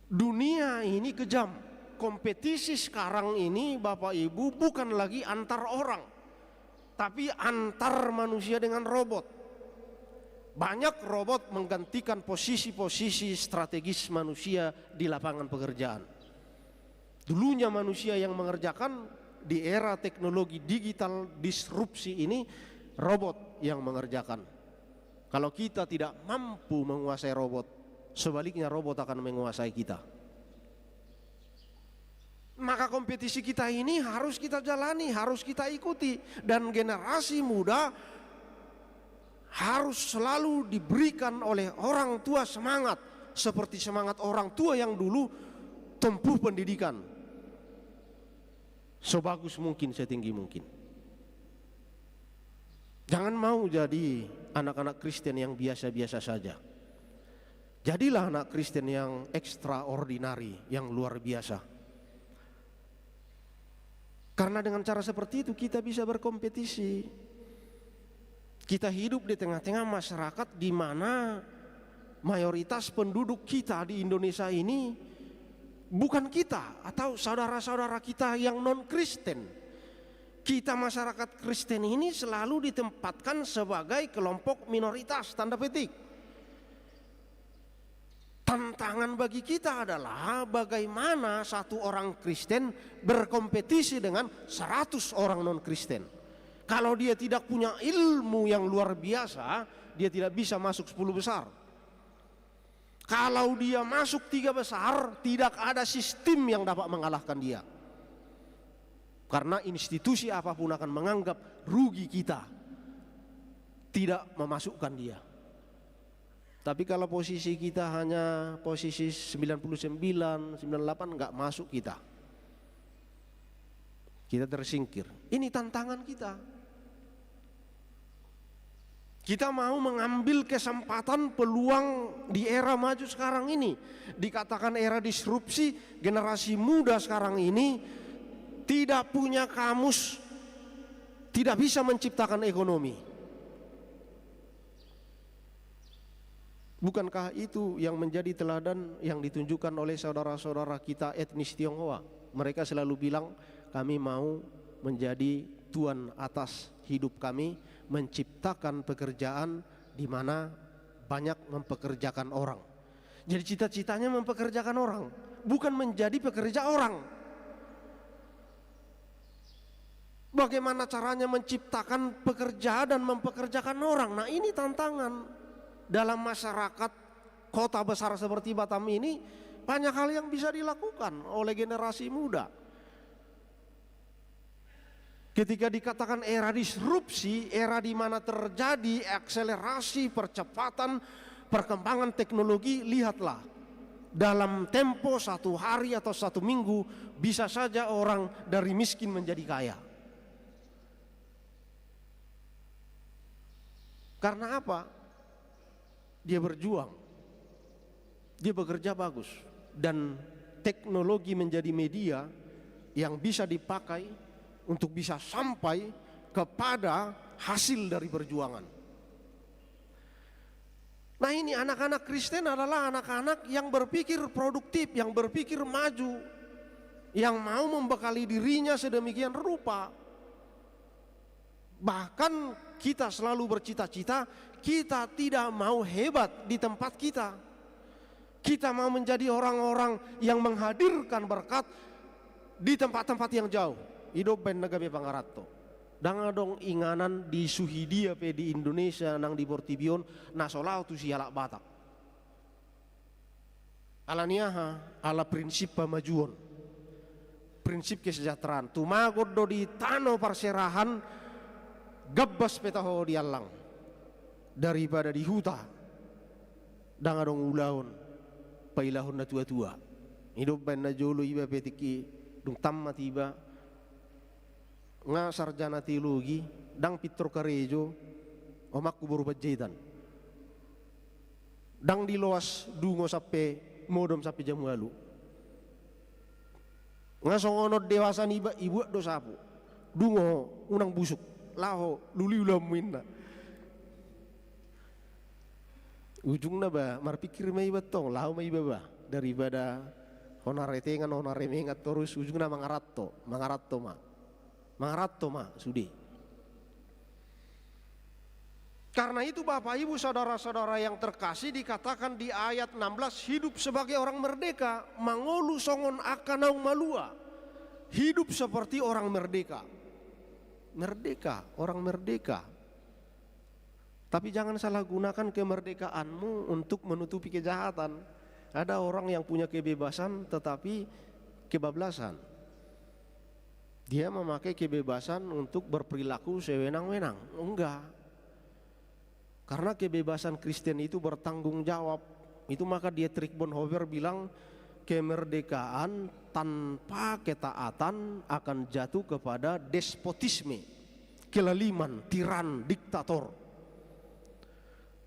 [SPEAKER 3] Dunia ini kejam. Kompetisi sekarang ini Bapak Ibu bukan lagi antar orang, tapi antar manusia dengan robot. Banyak robot menggantikan posisi-posisi strategis manusia di lapangan pekerjaan. Dulunya manusia yang mengerjakan, di era teknologi digital disrupsi ini robot yang mengerjakan. Kalau kita tidak mampu menguasai robot, sebaliknya robot akan menguasai kita. Maka kompetisi kita ini harus kita jalani, harus kita ikuti. Dan generasi muda harus selalu diberikan oleh orang tua semangat, seperti semangat orang tua yang dulu tempuh pendidikan sebagus mungkin, setinggi mungkin. Jangan mau jadi anak-anak Kristen yang biasa-biasa saja. Jadilah anak Kristen yang extraordinary, yang luar biasa. Karena dengan cara seperti itu kita bisa berkompetisi. Kita hidup di tengah-tengah masyarakat di mana mayoritas penduduk kita di Indonesia ini bukan kita atau saudara-saudara kita yang non-Kristen. Kita masyarakat Kristen ini selalu ditempatkan sebagai kelompok minoritas, tanda petik. Tantangan bagi kita adalah bagaimana satu orang Kristen berkompetisi dengan 100 orang non-Kristen. Kalau dia tidak punya ilmu yang luar biasa, dia tidak bisa masuk 10 besar. Kalau dia masuk 3 besar, tidak ada sistem yang dapat mengalahkan dia. Karena institusi apapun akan menganggap rugi kita tidak memasukkan dia. Tapi kalau posisi kita hanya posisi 99, 98, nggak masuk kita. Kita tersingkir. Ini tantangan kita. Kita mau mengambil kesempatan peluang di era maju sekarang ini. Dikatakan era disrupsi, generasi muda sekarang ini tidak punya kamus, tidak bisa menciptakan ekonomi. Bukankah itu yang menjadi teladan yang ditunjukkan oleh saudara-saudara kita etnis Tionghoa? Mereka selalu bilang, kami mau menjadi tuan atas hidup kami, menciptakan pekerjaan di mana banyak mempekerjakan orang. Jadi cita-citanya mempekerjakan orang, bukan menjadi pekerja orang. Bagaimana caranya menciptakan pekerjaan dan mempekerjakan orang? Nah, ini tantangan. Dalam masyarakat kota besar seperti Batam ini, banyak hal yang bisa dilakukan oleh generasi muda. Ketika dikatakan era disrupsi, era di mana terjadi akselerasi, percepatan, perkembangan teknologi, lihatlah. Dalam tempo 1 hari atau 1 minggu, bisa saja orang dari miskin menjadi kaya. Karena apa? Dia berjuang, dia bekerja bagus, dan teknologi menjadi media yang bisa dipakai untuk bisa sampai kepada hasil dari perjuangan. Nah, ini anak-anak Kristen adalah anak-anak yang berpikir produktif, yang berpikir maju, yang mau membekali dirinya sedemikian rupa. Bahkan kita selalu bercita-cita, kita tidak mau hebat di tempat kita. Kita mau menjadi orang-orang yang menghadirkan berkat di tempat-tempat yang jauh. Hidup ben nagabe pangaratto. Danga dong inganan di Suhidia pe di Indonesia nang di Portibion nasolau tu sialak Batak. Alaniaha ala prinsip pemajuan. Prinsip kesejahteraan. Tumagod do di tano parserahan gabbas petaho di alang. Daripada di huta dangadong ulaon pailahon na tua-tua hidup ben na jolo iba petiki dung tamma tiba nga sarjana teologi dang pitro karejo omak kubur bajetan dang diloas dungo sape modom sape jam walu nga songonod dewasa niba ibu do sapu dungo unang busuk laho luli ulam minna. Ujungnya ba, marpikir may batong, lau may baba daripada honaretengan honaremengat terus ujungnya mangaratto ma, sudi. Karena itu Bapak Ibu saudara-saudara yang terkasih, dikatakan di ayat 16, hidup sebagai orang merdeka, mangolu songon akanau malua, hidup seperti orang merdeka. Merdeka, orang merdeka. Tapi jangan salah gunakan kemerdekaanmu untuk menutupi kejahatan. Ada orang yang punya kebebasan tetapi kebablasan. Dia memakai kebebasan untuk berperilaku sewenang-wenang. Enggak. Karena kebebasan Kristen itu bertanggung jawab. Itu maka Dietrich Bonhoeffer bilang, kemerdekaan tanpa ketaatan akan jatuh kepada despotisme, kelaliman, tiran, diktator.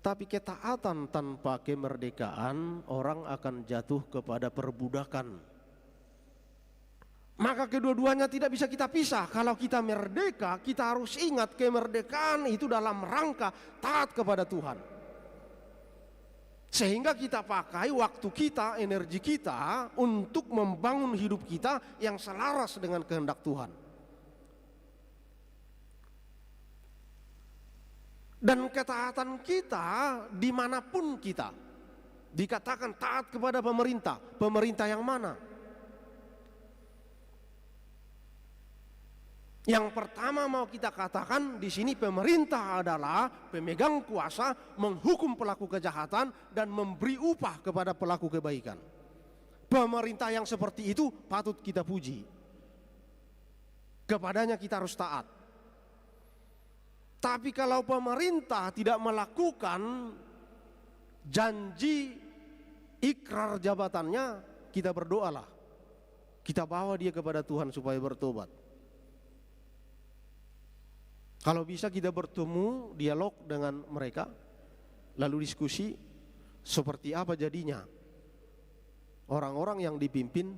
[SPEAKER 3] Tapi ketaatan tanpa kemerdekaan, orang akan jatuh kepada perbudakan. Maka kedua-duanya tidak bisa kita pisah. Kalau kita merdeka, kita harus ingat kemerdekaan itu dalam rangka taat kepada Tuhan. Sehingga kita pakai waktu kita, energi kita untuk membangun hidup kita yang selaras dengan kehendak Tuhan. Dan ketaatan kita dimanapun kita. Dikatakan taat kepada pemerintah. Pemerintah yang mana? Yang pertama mau kita katakan di sini, pemerintah adalah pemegang kuasa menghukum pelaku kejahatan dan memberi upah kepada pelaku kebaikan. Pemerintah yang seperti itu patut kita puji. Kepadanya kita harus taat. Tapi kalau pemerintah tidak melakukan janji ikrar jabatannya, kita berdoalah. Kita bawa dia kepada Tuhan supaya bertobat. Kalau bisa kita bertemu, dialog dengan mereka, lalu diskusi seperti apa jadinya orang-orang yang dipimpin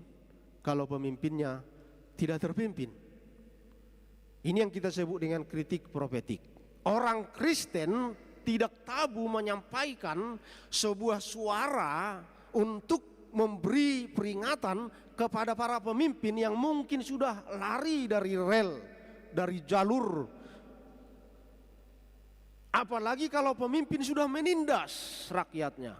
[SPEAKER 3] kalau pemimpinnya tidak terpimpin. Ini yang kita sebut dengan kritik profetik. Orang Kristen tidak tabu menyampaikan sebuah suara untuk memberi peringatan kepada para pemimpin yang mungkin sudah lari dari rel, dari jalur. Apalagi kalau pemimpin sudah menindas rakyatnya.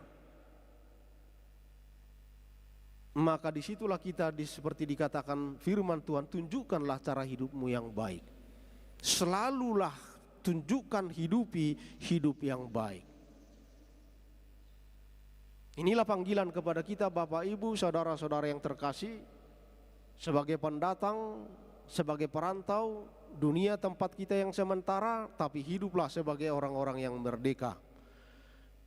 [SPEAKER 3] Maka disitulah kita seperti dikatakan firman Tuhan, tunjukkanlah cara hidupmu yang baik. Selalulah tunjukkan hidup yang baik. Inilah panggilan kepada kita Bapak Ibu, saudara-saudara yang terkasih, sebagai pendatang, sebagai perantau, dunia tempat kita yang sementara, tapi hiduplah sebagai orang-orang yang merdeka.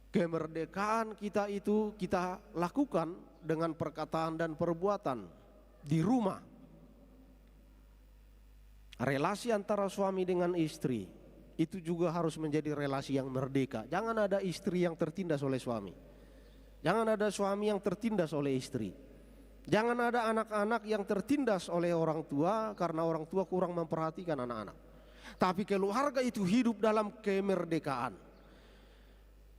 [SPEAKER 3] Kemerdekaan kita itu kita lakukan dengan perkataan dan perbuatan di rumah. Relasi antara suami dengan istri itu juga harus menjadi relasi yang merdeka. Jangan ada istri yang tertindas oleh suami. Jangan ada suami yang tertindas oleh istri. Jangan ada anak-anak yang tertindas oleh orang tua karena orang tua kurang memperhatikan anak-anak. Tapi keluarga itu hidup dalam kemerdekaan.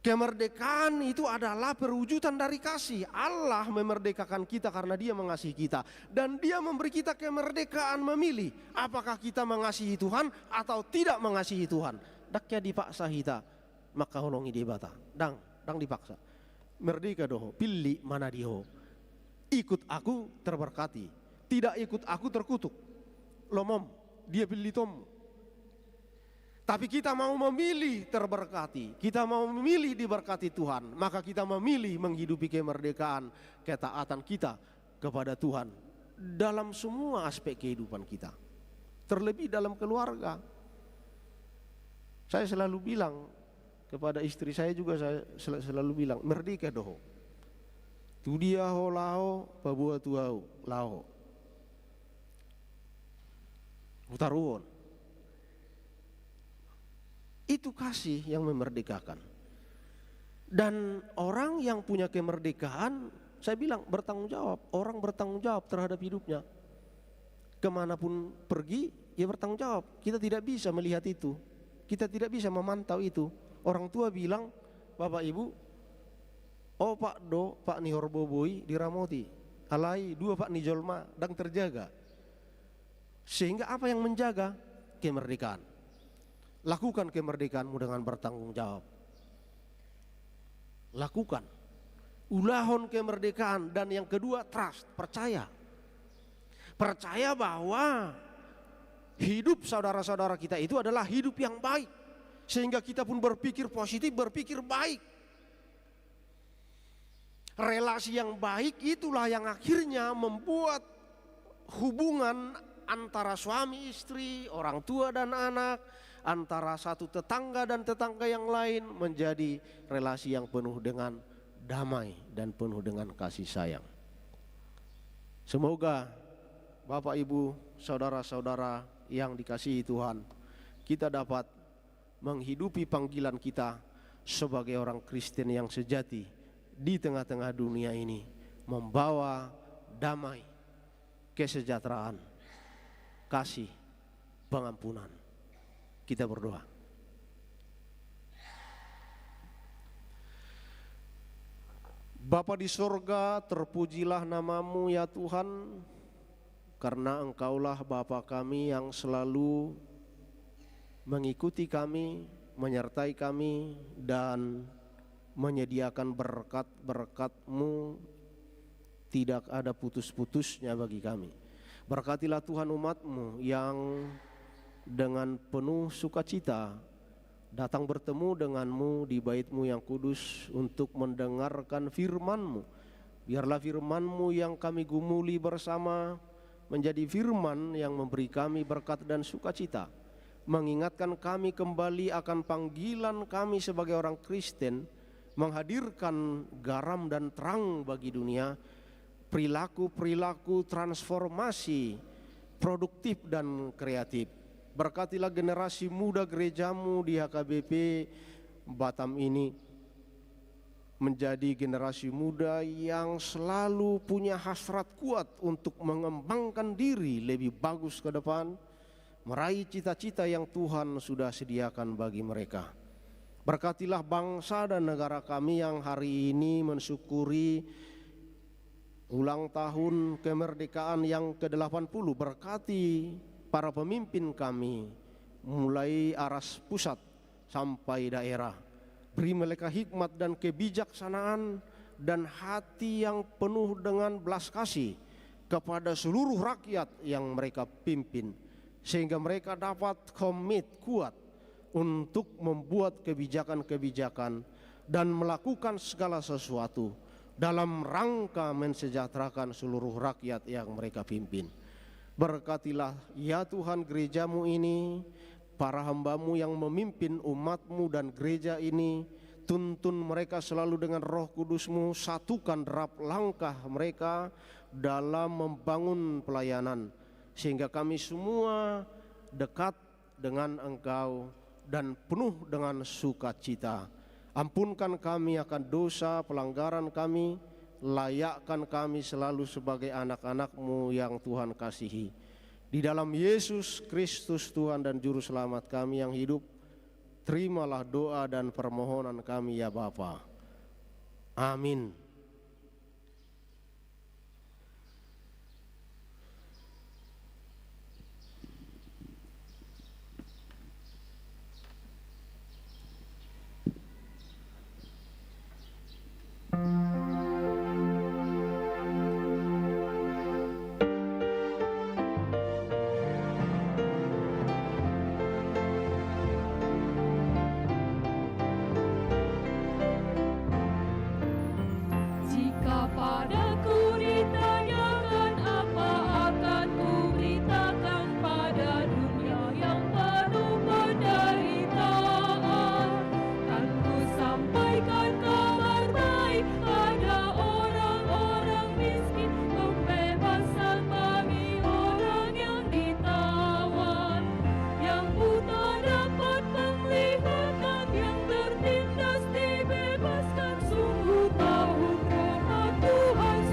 [SPEAKER 3] Kemerdekaan itu adalah perwujudan dari kasih. Allah memerdekakan kita karena Dia mengasihi kita. Dan Dia memberi kita kemerdekaan memilih apakah kita mengasihi Tuhan atau tidak mengasihi Tuhan. Daknya dipaksa kita, maka holongi dibata. Dang dipaksa. Merdeka doho, pilih mana diho. Ikut aku terberkati, tidak ikut aku terkutuk. Lomom, dia pilih tom. Tapi kita mau memilih terberkati, kita mau memilih diberkati Tuhan, maka kita memilih menghidupi kemerdekaan, ketaatan kita kepada Tuhan dalam semua aspek kehidupan kita. Terlebih dalam keluarga. Saya selalu bilang kepada istri saya juga, saya selalu bilang, merdeka doho. Tu dia ho lao, pabua tuau lao. Utaruon. Itu kasih yang memerdekakan. Dan orang yang punya kemerdekaan, saya bilang bertanggung jawab. Orang bertanggung jawab terhadap hidupnya. Kemanapun pergi, ya bertanggung jawab. Kita tidak bisa melihat itu. Kita tidak bisa memantau itu. Orang tua bilang, Bapak Ibu, oh Pak Do, Pak ni horboboi diramoti. Alai dua Pak ni jolma dan terjaga. Sehingga apa yang menjaga? Kemerdekaan. Lakukan kemerdekaanmu dengan bertanggung jawab. Lakukan. Ulahon kemerdekaan. Dan yang kedua, trust, percaya. Percaya bahwa hidup saudara-saudara kita itu adalah hidup yang baik. Sehingga kita pun berpikir positif, berpikir baik. Relasi yang baik itulah yang akhirnya membuat hubungan antara suami istri, orang tua dan anak, antara satu tetangga dan tetangga yang lain menjadi relasi yang penuh dengan damai dan penuh dengan kasih sayang. Semoga Bapak Ibu, saudara-saudara yang dikasihi Tuhan, kita dapat menghidupi panggilan kita sebagai orang Kristen yang sejati di tengah-tengah dunia ini, membawa damai, kesejahteraan, kasih, pengampunan. Kita berdoa. Bapa di sorga, terpujilah namamu ya Tuhan, karena Engkaulah Bapa kami yang selalu mengikuti kami, menyertai kami dan menyediakan berkat-berkat-Mu tidak ada putus-putusnya bagi kami. Berkatilah Tuhan umat-Mu yang dengan penuh sukacita datang bertemu denganmu di bait-Mu yang kudus untuk mendengarkan firman-Mu. Biarlah firman-Mu yang kami gumuli bersama menjadi firman yang memberi kami berkat dan sukacita, mengingatkan kami kembali akan panggilan kami sebagai orang Kristen, menghadirkan garam dan terang bagi dunia, perilaku-perilaku transformasi produktif dan kreatif. Berkatilah generasi muda gereja-Mu di HKBP Batam ini menjadi generasi muda yang selalu punya hasrat kuat untuk mengembangkan diri lebih bagus ke depan, meraih cita-cita yang Tuhan sudah sediakan bagi mereka. Berkatilah bangsa dan negara kami yang hari ini mensyukuri ulang tahun kemerdekaan yang ke-80. Berkati para pemimpin kami mulai aras pusat sampai daerah. Beri mereka hikmat dan kebijaksanaan dan hati yang penuh dengan belas kasih kepada seluruh rakyat yang mereka pimpin, sehingga mereka dapat komit kuat untuk membuat kebijakan-kebijakan dan melakukan segala sesuatu dalam rangka mensejahterakan seluruh rakyat yang mereka pimpin. Berkatilah ya Tuhan gereja-Mu ini, para hamba-Mu yang memimpin umat-Mu dan gereja ini, tuntun mereka selalu dengan Roh Kudus-Mu, satukan derap langkah mereka dalam membangun pelayanan, sehingga kami semua dekat dengan Engkau dan penuh dengan sukacita. Ampunkan kami akan dosa pelanggaran kami, layakkan kami selalu sebagai anak-anak-Mu yang Tuhan kasihi. Di dalam Yesus Kristus Tuhan dan Juru Selamat kami yang hidup, terimalah doa dan permohonan kami ya Bapa. Amin.
[SPEAKER 4] Tuhan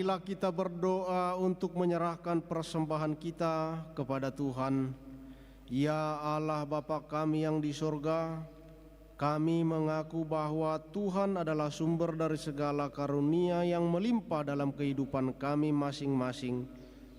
[SPEAKER 3] marilah kita berdoa untuk menyerahkan persembahan kita kepada Tuhan. Ya Allah Bapa kami yang di sorga, kami mengaku bahwa Tuhan adalah sumber dari segala karunia yang melimpah dalam kehidupan kami masing-masing.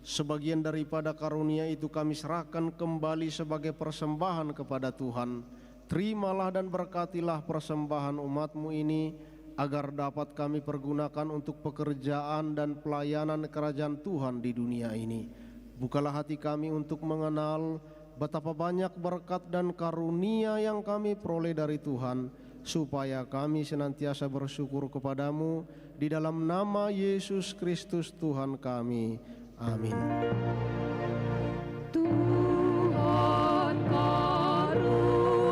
[SPEAKER 3] Sebagian daripada karunia itu kami serahkan kembali sebagai persembahan kepada Tuhan. Terimalah dan berkatilah persembahan umat-Mu ini, agar dapat kami pergunakan untuk pekerjaan dan pelayanan kerajaan Tuhan di dunia ini. Bukalah hati kami untuk mengenal betapa banyak berkat dan karunia yang kami peroleh dari Tuhan, supaya kami senantiasa bersyukur kepadamu di dalam nama Yesus Kristus Tuhan kami. Amin.
[SPEAKER 4] Tuhan karuniamu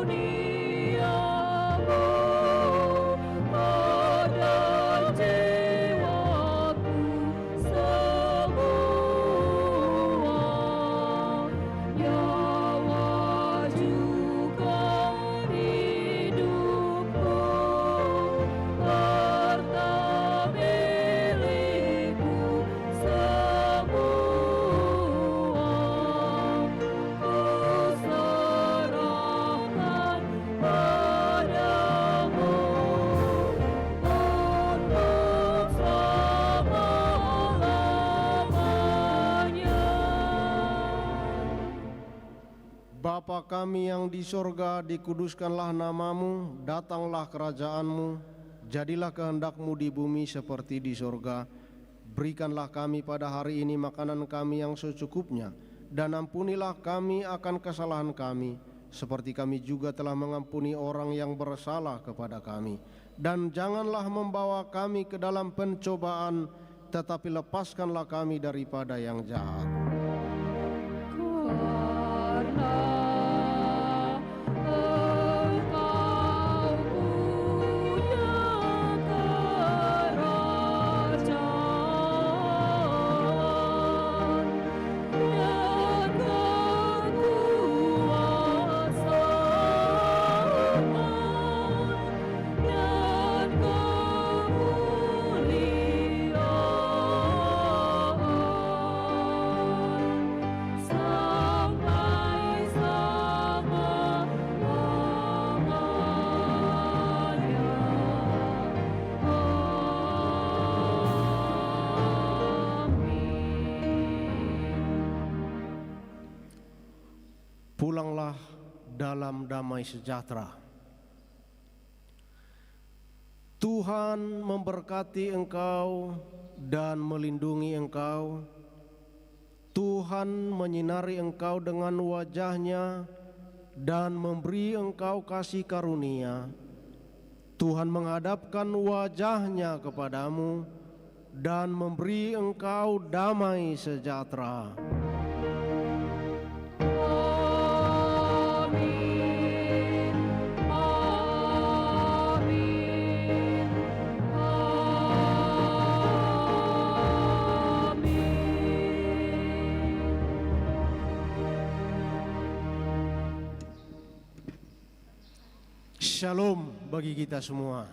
[SPEAKER 4] pada jiwaku semua, nyawa juga hidupku, harta milikku semua.
[SPEAKER 3] Bapa kami yang di sorga, dikuduskanlah namamu, datanglah kerajaanmu, jadilah kehendak-Mu di bumi seperti di sorga. Berikanlah kami pada hari ini makanan kami yang secukupnya, dan ampunilah kami akan kesalahan kami, seperti kami juga telah mengampuni orang yang bersalah kepada kami. Dan janganlah membawa kami ke dalam pencobaan, tetapi lepaskanlah kami daripada yang jahat. Pulanglah dalam damai sejahtera. Tuhan memberkati engkau dan melindungi engkau. Tuhan menyinari engkau dengan wajah-Nya dan memberi engkau kasih karunia. Tuhan menghadapkan wajah-Nya kepadamu dan memberi engkau damai sejahtera. Shalom bagi kita semua.